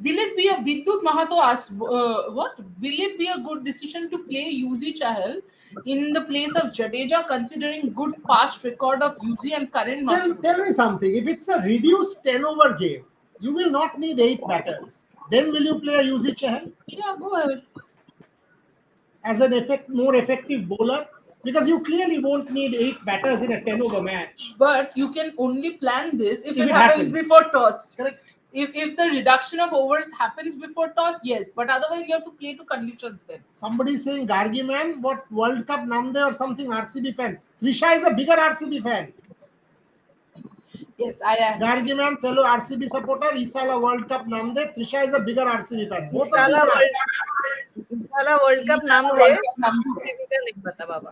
Will it be a Vidyut Mahato asked what? Will it be a good decision to play Yuzi Chahal in the place of Jadeja, considering good past record of Yuzi and current not so Tell good? me something. If it's a reduced 10 over game, you will not need 8 batters. Then will you play a UZ Chahal Yeah, go ahead. as an more effective bowler? Because you clearly won't need 8 batters in a 10 over match. But you can only plan this if If it it happens happens. before toss. Correct. If the reduction of overs happens before toss, yes. But otherwise, you have to play to conditions then. Somebody saying Gargi man, what World Cup Namde or something RCB fan. Trisha is a bigger RCB fan. Yes, I am. Gargi man, fellow RCB supporter, Isala World Cup Namde. Trisha is a bigger RCB fan. Both of these साला world cup नाम दे World Cup number. किसी का नहीं पता बाबा.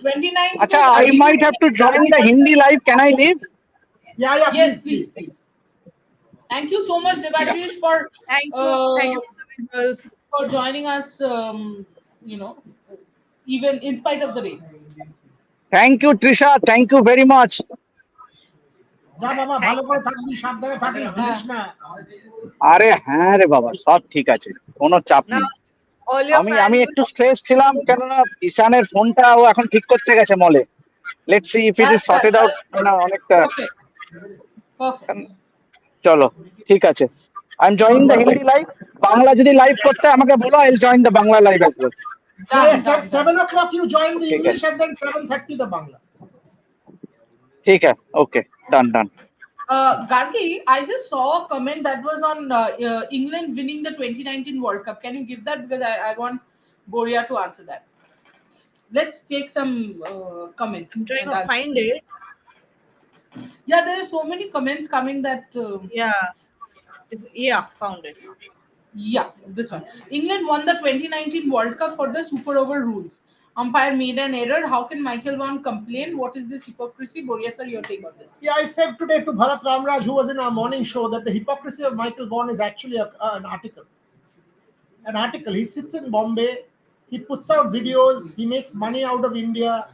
29. Acha, I might have to join the Hindi live. Can I leave? Yeah, Yes, please. please. Thank you so much, Devashish, for Thank you uh, for the visuals. for joining us. Even in spite of the rain. Thank you, Trisha. Thank you very much. যা বাবা ভালো করে থাকবি সাবধানে থাকিস veggies না আরে হ্যাঁ রে বাবা সব ঠিক আছে কোনো চাপ Now নেই all your আমি fans একটু স্ট্রেস ছিলাম কেননা ঈশানের ফোনটা ও এখন ঠিক করতে গেছে মলে let's see if it is sorted out অনেকটা Perfect. চলো ঠিক আছে I am joining the Hindi live Bangla যদি লাইভ করতে হয় আমাকে বলো I will join the Bangla live as well Yes, at 7 o'clock you join the English and then 7:30 the Bangla. ঠিক আছে ওকে ডান Gargi, I just saw a comment that was on England winning the 2019 World Cup. Can you give that? Because I want Boria to answer that. Let's take some comments I'm trying and to I'll check. find it. Yeah, there are so many comments coming that. Yeah, yeah, found it. Yeah, this one. England won the 2019 World Cup for the super over rules. Umpire made an error. How can Michael Vaughan complain? What is this hypocrisy? Boria sir, your take on this. Yeah, I said today to Bharat Ramraj, who was in our morning show, that the hypocrisy of Michael Vaughan is actually an article. An article. He sits in Bombay, he puts out videos, he makes money out of India,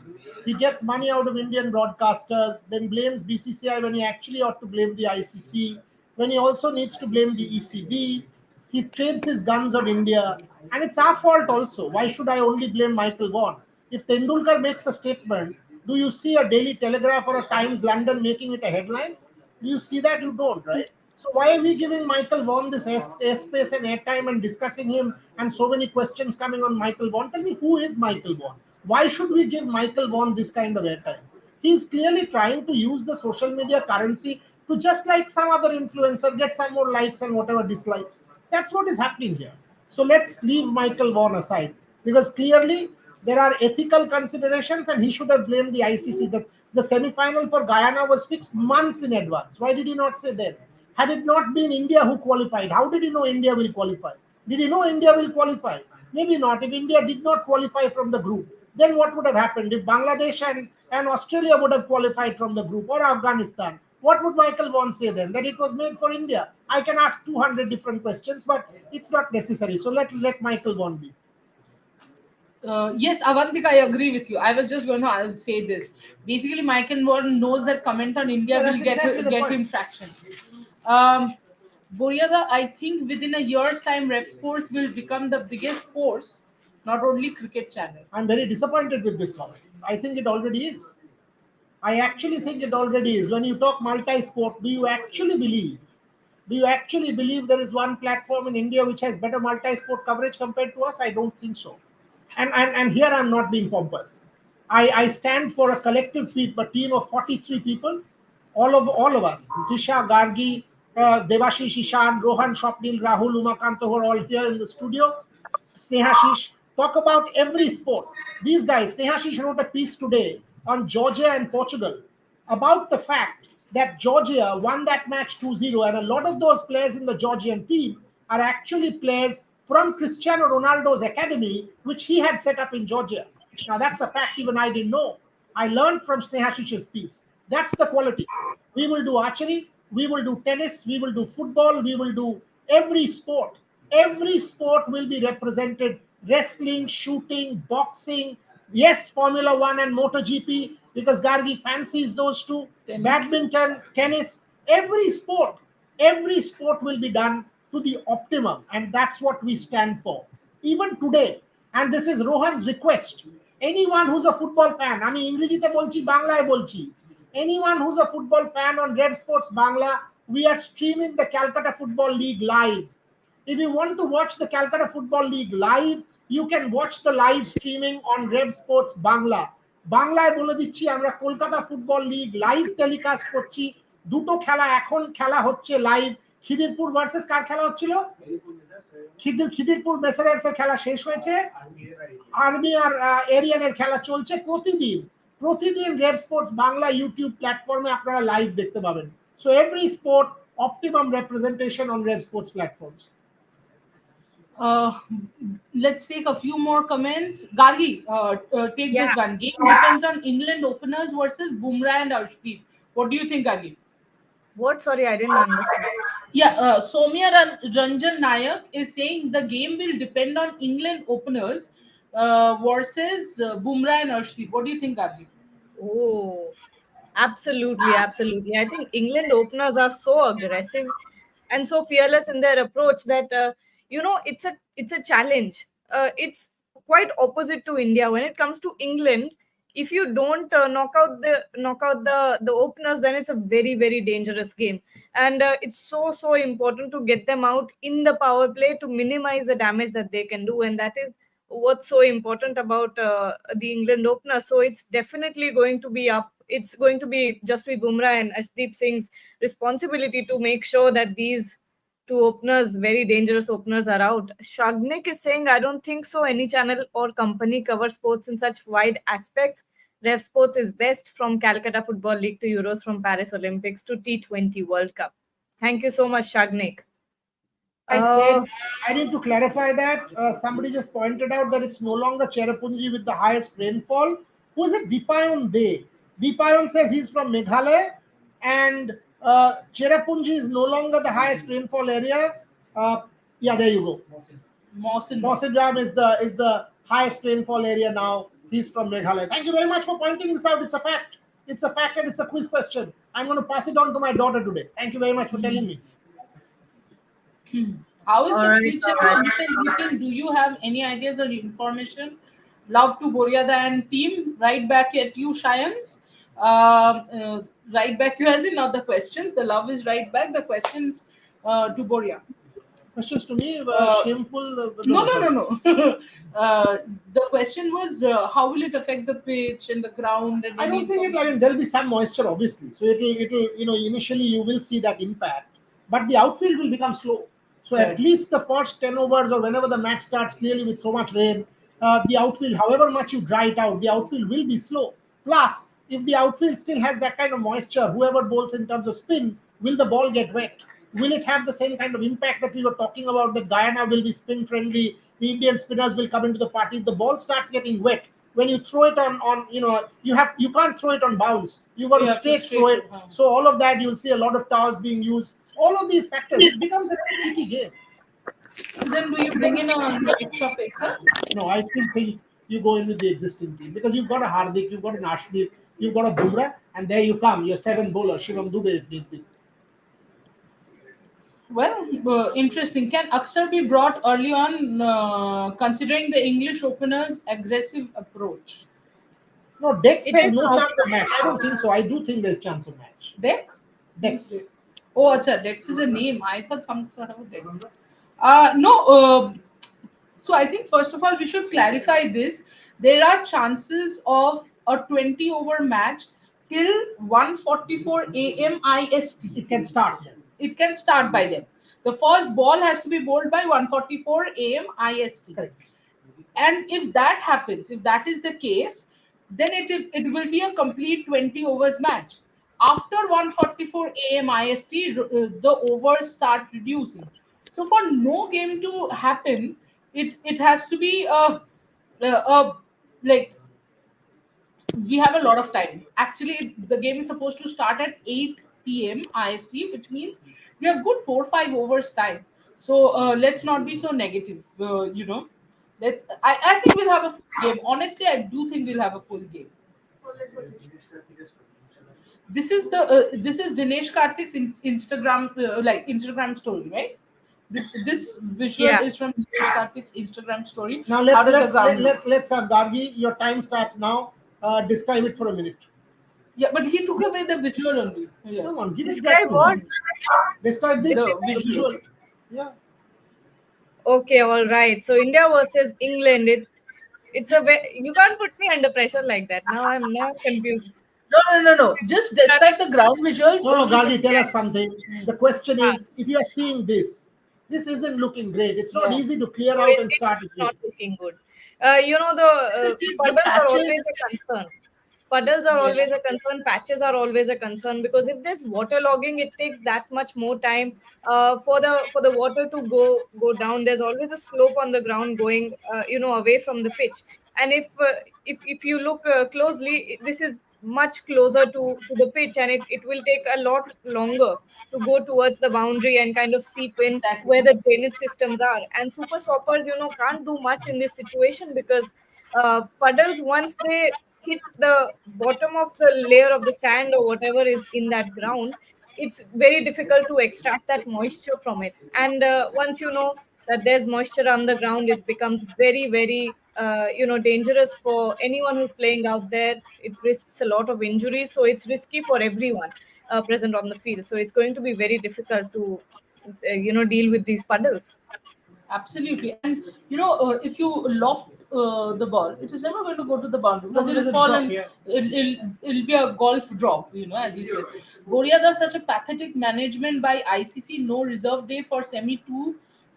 he gets money out of Indian broadcasters, then blames BCCI when he actually ought to blame the ICC, when he also needs to blame the ECB. He trades his guns on India, and it's our fault also. Why should I only blame Michael Vaughan? If Tendulkar makes a statement, do you see a Daily Telegraph or a Times London making it a headline? Do you see that? You don't, right? So why are we giving Michael Vaughan this airspace and airtime and discussing him and so many questions coming on Michael Vaughan? Tell me, who is Michael Vaughan? Why should we give Michael Vaughan this kind of airtime? He's clearly trying to use the social media currency to, just like some other influencer, get some more likes and whatever dislikes. That's what is happening here. So let's leave Michael Vaughan aside, because clearly there are ethical considerations and he should have blamed the ICC. The semi-final for Guyana was fixed months in advance. Why did he not say then? Had it not been India who qualified, how did he know India will qualify? Did he know India will qualify? Maybe not. If India did not qualify from the group, then what would have happened? If Bangladesh and Australia would have qualified from the group, or Afghanistan, what would Michael Vaughan say then? That it was made for India? I can ask 200 different questions, but it's not necessary. So let Michael Vaughan be. Yes, Avantika, I agree with you. I was just going to say this. Basically, Michael Vaughan knows that comment on India Yeah, will that's exactly the get point. him traction. Um, Boryaga, I think within a year's time, Ref Sports will become the biggest force, not only cricket channel. I'm very disappointed with this comment. I think it already is. I actually think it already is. When you talk multi-sport, do you actually believe? Do you actually believe there is one platform in India which has better multi-sport coverage compared to us? I don't think so. And here I'm not being pompous. I stand for a collective a team of 43 people, all of us, Trisha, Gargi, Devashish, Ishan, Rohan, Shopnil, Rahul, Umakant, who are all here in the studio. Snehashish, talk about every sport. These guys, Snehashish wrote a piece today on Georgia and Portugal about the fact that Georgia won that match 2-0, and a lot of those players in the Georgian team are actually players from Cristiano Ronaldo's academy, which he had set up in Georgia. Now, that's a fact even I didn't know. I learned from Snehashish's piece. That's the quality. We will do archery, we will do tennis, we will do football, we will do every sport. Every sport will be represented: wrestling, shooting, boxing, yes, Formula One and MotoGP, because Gargi fancies those two, badminton, tennis, every sport will be done to the optimum, and that's what we stand for. Even today, and this is Rohan's request, anyone who's a football fan, আমি ইংরেজিতে বলছি বাংলায় বলছি, anyone who's a football fan on Red Sports Bangla, we are streaming the Calcutta Football League live. If you want to watch the Calcutta Football League live, you can watch the live streaming on Red Sports Bangla. বাংলায় বলে দিচ্ছি, আমরা Kolkata football league live telecast করছি। দুটো খেলা এখন খেলা হচ্ছে লাইভ। খিদিরপুর ভার্সেস কার খেলা হচ্ছিল? খিদিরপুর মেসারার্সের খেলা শেষ হয়েছে, আর্মি আর এরিয়ানের খেলা চলছে। প্রতিদিন রেড স্পোর্টস বাংলা ইউটিউব প্ল্যাটফর্মে আপনারা লাইভ দেখতে পাবেন। So every sport, optimum representation on Red Sports platforms. Uh, let's take a few more comments. Gargi, take Yeah. this one. Game depends on England openers versus Bumrah and Arshdeep. What do you think, Gargi? What? Sorry, I didn't understand. Yeah, Soumya Ranjan Nayak is saying the game will depend on England openers versus Bumrah and Arshdeep. What do you think, Gargi? Oh, absolutely, absolutely. I think England openers are so aggressive and so fearless in their approach that it's a challenge. It's quite opposite to India. When it comes to England, if you don't knock out the openers, then it's a very very dangerous game, and it's so important to get them out in the power play to minimize the damage that they can do, and that is what's so important about the England opener. So it's definitely going to be up. It's going to be Jasprit Bumrah and Ashdeep Singh's responsibility to make sure that these two openers, very dangerous openers, are out. Shagnik is saying, I don't think so. Any channel or company covers sports in such wide aspects. Rev Sports is best, from Calcutta Football League to Euros, from Paris Olympics to T20 World Cup. Thank you so much, Shagnik. I said, I need to clarify that. Somebody just pointed out that it's no longer Cherrapunji with the highest rainfall. Who is it? Deepayan Day. Deepayan says he's from Meghalaya, and Cherrapunji is no longer the highest rainfall area. Yeah, there you go. Mawson. Mawsidram is the highest rainfall area now. He's from Meghalaya. Thank you very much for pointing this out. It's a fact. It's a fact, and it's a quiz question. I'm going to pass it on to my daughter today. Thank you very much for telling me. How is All the right, pitch all and right. conditions looking? Do you have any ideas or information? Love to Boryada and team. Right back at you, Shayans. Right back you as in not the questions. The love is right back. The questions to Borya. Questions to me, Uh, shameful. no, No, no, sorry. no, no. The question was how will it affect the pitch and the ground and I any don't think it. I information? mean, there'll be some moisture, obviously. So it'll. Initially you will see that impact, but the outfield will become slow. So at Right. least the first 10 overs or whenever the match starts, clearly with so much rain, the outfield, however much you dry it out, the outfield will be slow. Plus, if the outfield still has that kind of moisture, whoever bowls in terms of spin, will the ball get wet? Will it have the same kind of impact that we were talking about? That Guyana will be spin friendly, the Indian spinners will come into the party. If the ball starts getting wet, when you throw it on you can't throw it on bounce. You got You to have to straight throw straight it. to home. So all of that, you'll see a lot of towels being used. All of these factors, it becomes a very tricky game. So then, do you bring in an extra pacer? No, I still think you go in with the existing team because you've got a Hardik, you've got an Ashdeep, you've got a Bumrah, and there you come. Your seven bowler Shivam Dubey if need be. Well, interesting. Can Aksar be brought early on, considering the English opener's aggressive approach? No, Dex It says is no an chance of option. match. I don't think so. I do think there's chance of match. Deck? Who's Deck? Dex. Oh, acha, Dex is a name. I thought some sort of a Deck. No. So I think first of all we should clarify this. There are chances of a 20-over match till 1:44 a.m. IST. It can start then. It can start by then. The first ball has to be bowled by 1:44 a.m. IST. Correct. And if that happens, if that is the case, then it will be a complete 20 overs match. After 1:44 a.m. IST, the overs start reducing. So for no game to happen, it has to be a like we have a lot of time. Actually, the game is supposed to start at 8 p.m. IST, which means we have good 4 5 overs time. So let's not be so negative. Let's. I think we'll have a full game. Honestly, I do think we'll have a full game. This is Dinesh Karthik's Instagram Instagram story, right? This visual Yeah. is from Dinesh Karthik's Instagram story. Now How let's does the let's let, ground look? let, let's have Gargi. Your time starts now. Describe it for a minute. Yeah, but he took away the visual only. Yeah, Come on, give it back Describe to what? him. Describe this, the the visual. visual. Yeah. Okay, all right. So India versus England. You can't put me under pressure like that. Now I'm confused. No, no, no, no. Just describe the ground visuals No, no, only. Gargi, tell us something. Hmm. The question Ah, is, if you are seeing this, this isn't looking great. It's not Yeah. easy to clear no, out and start it's not again. looking good. The The puddles are always patches. a concern. Puddles are Yeah. always a concern. Patches are always a concern because if there's waterlogging, it takes that much more time for the water to go down. There's always a slope on the ground going away from the pitch. And if you look closely, this is much closer to the pitch, and it will take a lot longer to go towards the boundary and kind of seep in Exactly. where the drainage systems are. And super soppers, can't do much in this situation because puddles, once they hit the bottom of the layer of the sand or whatever is in that ground, it's very difficult to extract that moisture from it. And once you know that there's moisture on the ground, it becomes very, very dangerous for anyone who's playing out there. It risks a lot of injuries, so it's risky for everyone present on the field. So it's going to be very difficult to deal with these puddles. Absolutely. And if you loft the ball. It is never going to go to the boundary because No, it'll because it's fall drop, and yeah. it'll be a golf drop, as you said. Boria does such a pathetic management by ICC. No reserve day for semi two.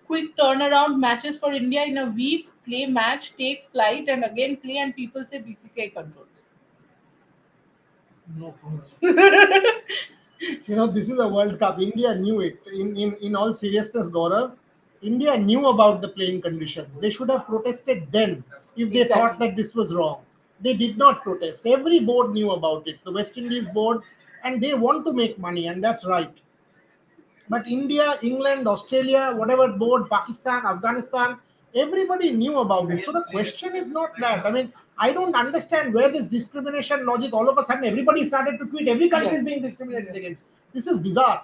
Quick turnaround matches for India in a week. Play match, take flight, and again play, and people say BCCI controls. No problem. This is a World Cup. India knew it. In all seriousness, Gaurav, India knew about the playing conditions. They should have protested then if they thought Exactly. that this was wrong. They did not protest. Every board knew about it. The West Indies board, and they want to make money, and that's right. But India, England, Australia, whatever board, Pakistan, Afghanistan, everybody knew about it. So the question is not that. I mean, I don't understand where this discrimination logic, all of a sudden everybody started to tweet, every country Yes. is being discriminated against. This is bizarre.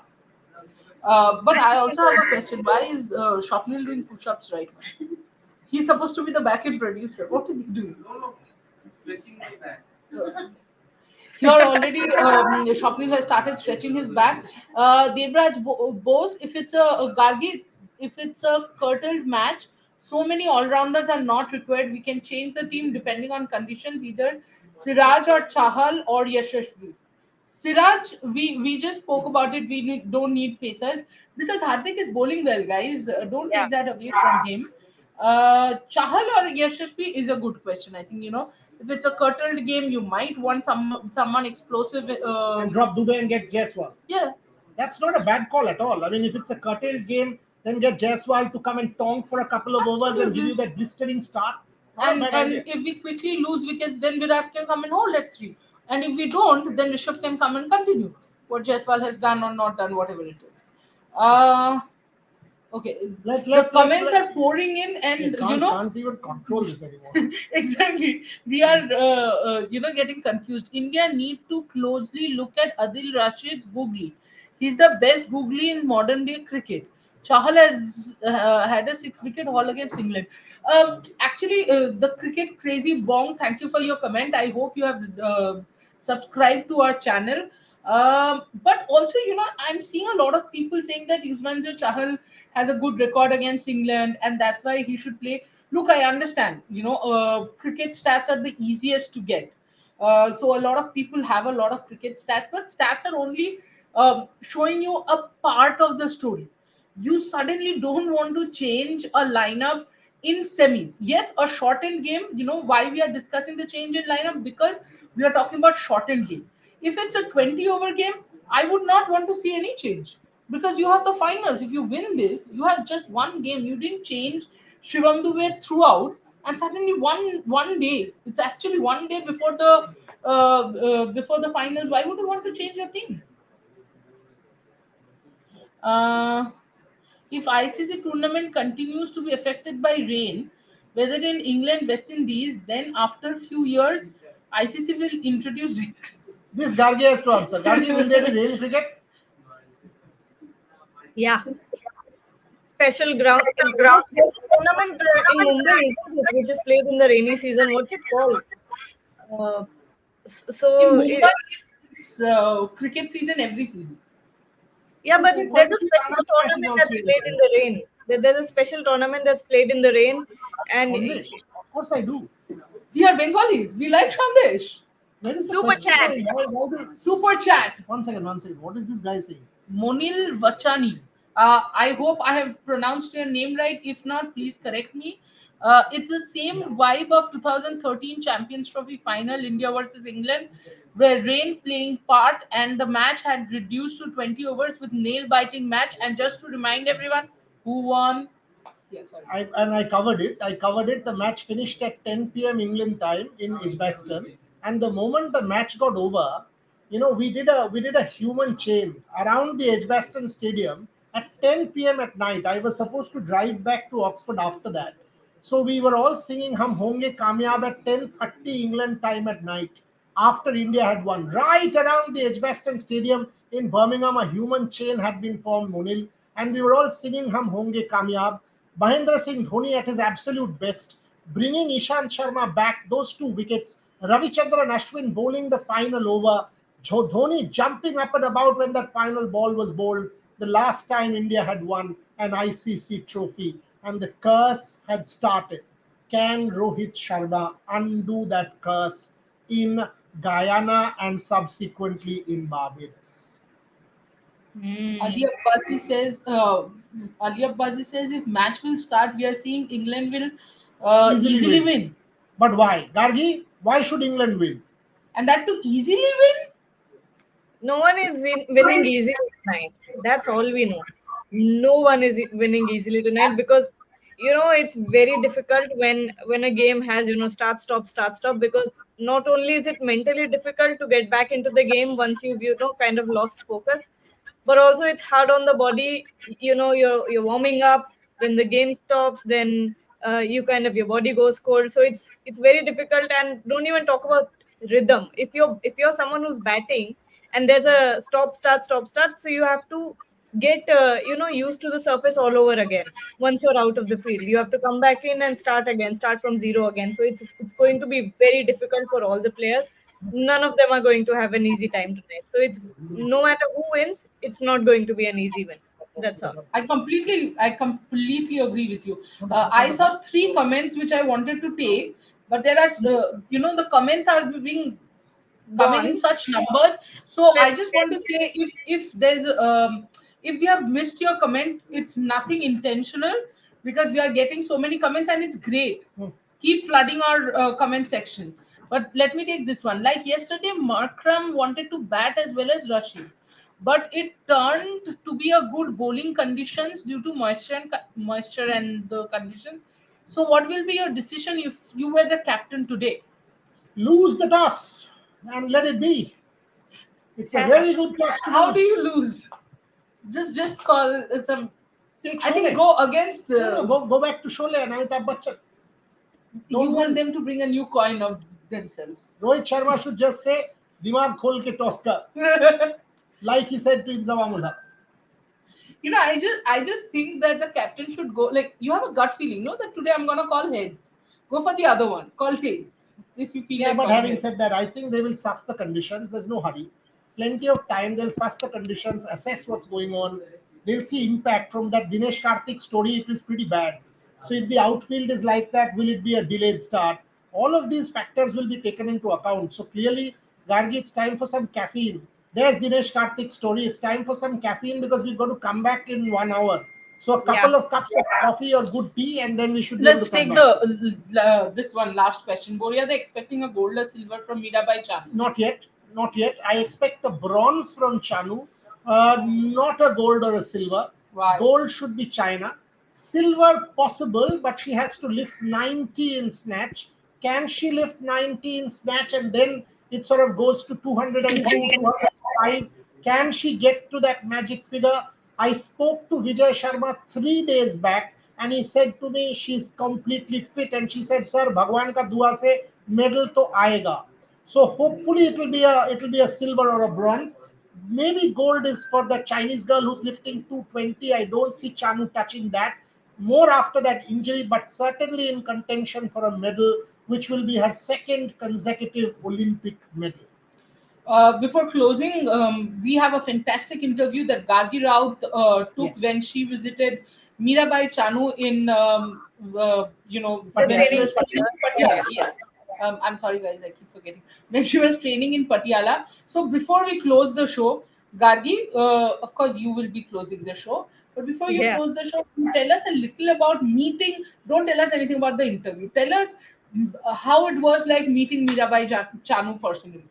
But I also have a question. Why is Shopnil doing push-ups right now? He's supposed to be the back-end producer. What is he doing? Here already, Shopnil has started stretching his back. Devraj Bose, if it's a Gargi, if it's a curtailed match, so many all-rounders are not required. We can change the team depending on conditions, either Siraj or Chahal or Yashashvi. Siraj, we just spoke about it. Don't need pacers because Hardik is bowling well, guys. Don't Yeah. take that away from him. Chahal or Yashasvi is a good question. I think if it's a curtailed game, you might want someone explosive. And drop Dubey and get Jaiswal. Yeah, That's not a bad call at all. I mean, if it's a curtailed game, then get Jaiswal to come and tonk for a couple of overs and give you absolutely. that blistering start. Not a And bad and idea. if we quickly lose wickets, then Virat can come and hold at three. And if we don't, then Rishabh can come and continue what Jaiswal has done or not done, whatever it is. Uh, Okay, Let the let let, comments let are pouring in, you and can't even control this anymore. exactly, we are getting confused. India need to closely look at Adil Rashid's googly. He's the best googly in modern day cricket. Chahal has had a six-wicket haul against England. Actually, the cricket crazy Bong, thank you for your comment. I hope you have subscribed to our channel. But also, I'm seeing a lot of people saying that Yuzvendra Chahal has a good record against England, and that's why he should play. Look, I understand. Cricket stats are the easiest to get. So a lot of people have a lot of cricket stats, but stats are only showing you a part of the story. You suddenly don't want to change a lineup in semis. Yes, a shortened game. You know why we are discussing the change in lineup? Because we are talking about shortened game. If it's a 20 over game, I would not want to see any change because you have the finals. If you win this, you have just one game. You didn't change Shivam Dubey throughout, and suddenly one day. It's actually one day before the finals. Why would you want to change your team? Uh, if ICC tournament continues to be affected by rain, whether in England, West Indies, then after a few years, ICC will introduce rain. This Gargi has to answer. Gargi, will there be rain cricket? Yeah. Special ground. There's a tournament in Mumbai, isn't it, which is played in the rainy season. What's it called? Uh, In so, Mumbai, it's cricket season every season. yeah, but Okay, there's but a the special Standard match is tournament also that's in played in India. the rain. There's a special tournament that's played in the rain, and Sandesh, of course I do. We are Bengalis. We like Shandesh. Where is the super question chat. going? Why do... Super chat. One second, one second. What is this guy saying? Monil Vachani. I hope I have pronounced your name right. If not, please correct me. It's the same Yeah. vibe of 2013 Champions Trophy final, India versus England, where rain playing part and the match had reduced to 20 overs with nail-biting match. And just to remind everyone, who won? Yeah, sorry. I covered it. I covered it. The match finished at 10 p.m. England time in Edgbaston, and the moment the match got over, we did a human chain around the Edgbaston Stadium at 10 p.m. at night. I was supposed to drive back to Oxford after that, so we were all singing "Hum Honge Kamyab" at 10:30 England time at night after India had won. Right around the Edgbaston Stadium in Birmingham, a human chain had been formed, Munil, and we were all singing "Hum Honge Kamyab." Mahendra Singh Dhoni at his absolute best, bringing Ishant Sharma back, those two wickets. Ravichandran Ashwin bowling the final over. Dhoni jumping up and about when that final ball was bowled. The last time India had won an ICC trophy, and the curse had started. Can Rohit Sharma undo that curse in Guyana and subsequently in Barbados? Hmm. Ali Abbazi says, if match will start, we are seeing England will Easily easily win. win, But why? Gargi, why should England win? and that to easily win. No one is winning easily tonight. That's all we know. No one is winning easily tonight because it's very difficult when a game has start stop, because not only is it mentally difficult to get back into the game once you've kind of lost focus, but also it's hard on the body. You're warming up, then the game stops, then you kind of your body goes cold, so it's very difficult. And don't even talk about rhythm. If you're someone who's batting and there's a stop start, so you have to get used to the surface all over again. Once you're out of the field, you have to come back in and start again, start from zero again, so it's going to be very difficult for all the players. None of them are going to have an easy time tonight, so it's no matter who wins, it's not going to be an easy win. That's all. I completely agree with you. I saw three comments which I wanted to take, but there are, the comments are being Go coming in on. such numbers. So Let, I just want to say, if we have missed your comment, it's nothing intentional, because we are getting so many comments and it's great. Keep flooding our comment section. But let me take this one. Like yesterday, Markram wanted to bat as well as Rashid, but it turned to be a good bowling conditions due to moisture and the condition. So, what will be your decision if you were the captain today? Lose the toss and let it be. It's a very good toss to How do lose. you lose? Just call some. Take I think Sholay. go against. No, go back to Sholay and Amitabh Bachchan. You Don't want win. them to bring a new coin of themselves. Rohit Sharma should just say, Dimag khol ke toss kar, like he said to Inzamam ul Haq. I just think that the captain should go. Like, you have a gut feeling, no, that today I'm gonna call heads. Go for the other one. Call tails if you feel Yeah, like but calling having heads. said that, I think they will suss the conditions. There's no hurry. Plenty of time. They'll suss the conditions, assess what's going on. They'll see impact from that Dinesh Karthik story. It was pretty bad. So if the outfield is like that, will it be a delayed start? All of these factors will be taken into account. So clearly, Gargi, it's time for some caffeine. There's Dinesh Karthik's story. It's time for some caffeine because we've got to come back in 1 hour. So a yeah. couple of cups of coffee or good tea, and then we should be able to Let's come take back. the this one last question. Boria, they expecting a gold or silver from Mirabai Chan. Not yet, not yet. I expect a bronze from Chanu, not a gold or a silver. Why? Gold should be China. Silver possible, but she has to lift 90 in snatch. Can she lift 90 in snatch and then it sort of goes to 202, 205? Can she get to that magic figure? I spoke to Vijay Sharma 3 days back and he said to me she's completely fit and she said, Sir, Bhagwan ka dua se medal to aega. So hopefully it will be a silver or a bronze. Maybe gold is for the Chinese girl who's lifting 220. I don't see Chanu touching that. More after that injury, but certainly in contention for a medal, which will be her second consecutive Olympic medal. Before closing, we have a fantastic interview that Gargi Raut took Yes, when she visited Mirabai Chanu in, The when she training was training center. in Yeah, Patiala. Yes. I'm sorry, guys, I keep forgetting. When she was training in Patiala. So before we close the show, Gargi, of course, you will be closing the show. But before you yeah. close the show, tell us a little about meeting. Don't tell us anything about the interview. Tell us how it was like meeting Mirabai Chanu personally.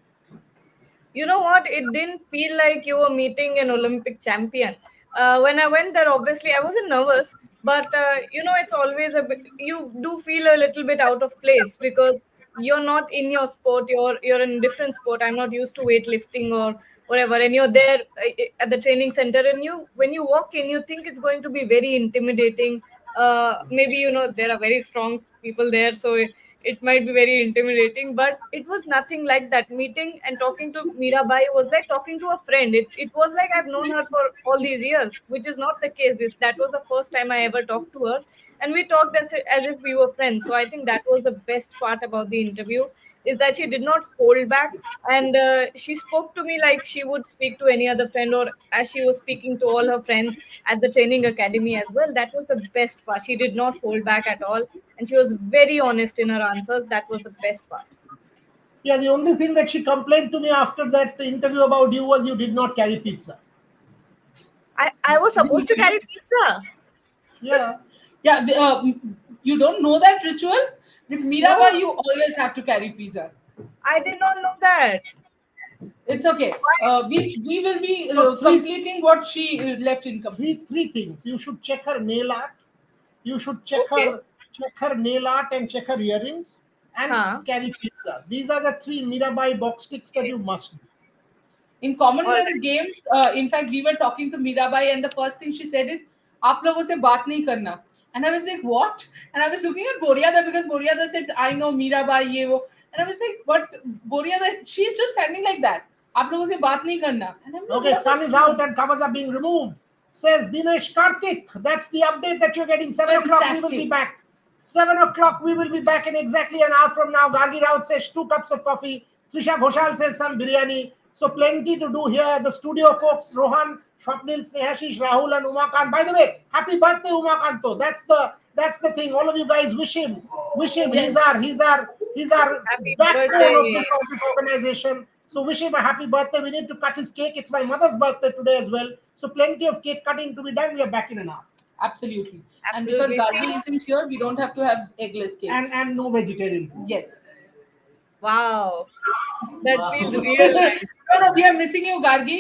You know what? It didn't feel like you were meeting an Olympic champion. When I went there, obviously, I wasn't nervous, but it's always you do feel a little bit out of place because you're not in your sport. You're in a different sport. I'm not used to weightlifting or whatever, and you're there at the training center, and when you walk in, you think it's going to be very intimidating. Maybe there are very strong people there, so it might be very intimidating, but it was nothing like that. Meeting and talking to Mirabai was like talking to a friend. It was like I've known her for all these years, which is not the case. That was the first time I ever talked to her. and we talked as if we were friends. So I think that was the best part about the interview, is that she did not hold back, and she spoke to me like she would speak to any other friend, or as she was speaking to all her friends at the training academy as well. That was the best part. She did not hold back at all, and she was very honest in her answers. That was the best part. Yeah, the only thing that she complained to me after that interview about you was you did not carry pizza. I was supposed to carry pizza. Yeah. Yeah, you don't know that ritual? With No, Mirabai, you always have to carry pizza. I did not know that. It's okay. We will be So completing what she left incomplete. three things. You should check her nail art. You should Okay. check her nail art and check her earrings and Huh. carry pizza. These are the three Mirabai box ticks that you must do. In All right. Commonwealth Games, in fact, we were talking to Mirabai, and the first thing she said is, "आप लोगों से बात नहीं करना." And I was like, "What?" And I was looking at Boryada because Boryada said, "I know Mirabai, ye wo." And I was like, "But Boryada, she's just standing like that. आप लोगों से बात नहीं करना." And I'm like, Okay, "What sun does is she out want?" and covers are being removed. Says Dinesh Karthik. That's the update that you're getting. 7 o'clock, we will be Fantastic. back. 7 o'clock, we will be back in exactly an hour from now. Gargi Raut says 2 cups of coffee. Trisha Ghoshal says some biryani. So plenty to do here. The studio folks, Rohan, Swapnil, Snehashish, Rahul, and Umakant. By the way, happy birthday, Umakanto. That's the thing. All of you guys wish him. Wish him. Yes. He's our Happy backbone of birthday. this organization. So wish him a happy birthday. We need to cut his cake. It's my mother's birthday today as well. So plenty of cake cutting to be done. We are back in an hour. Absolutely. And because Absolutely. See Gargi you. isn't here, we don't have to have eggless cakes. And no vegetarian food. Yes. Wow. That feels Wow. real nice. No, we are missing you, Gargi.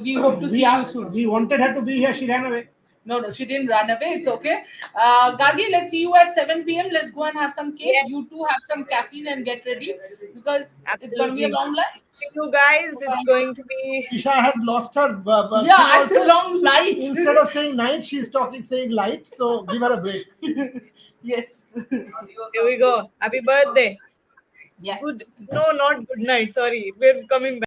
We hope to see you soon. We wanted her to be here. She ran away. No, she didn't run away. It's okay. Gargi, let's see you at 7 p.m. Let's go and have some cake. You Yes, two have some caffeine and get ready because it's going to be a absolutely. long See lunch. you guys. It's going to be. Isha has lost her thing Yeah, it's a also. long night. Instead of saying night, she's saying light. So give her a break. Yes. Here we go. Happy birthday. Yeah. Good. No, not good night. Sorry. We're coming back.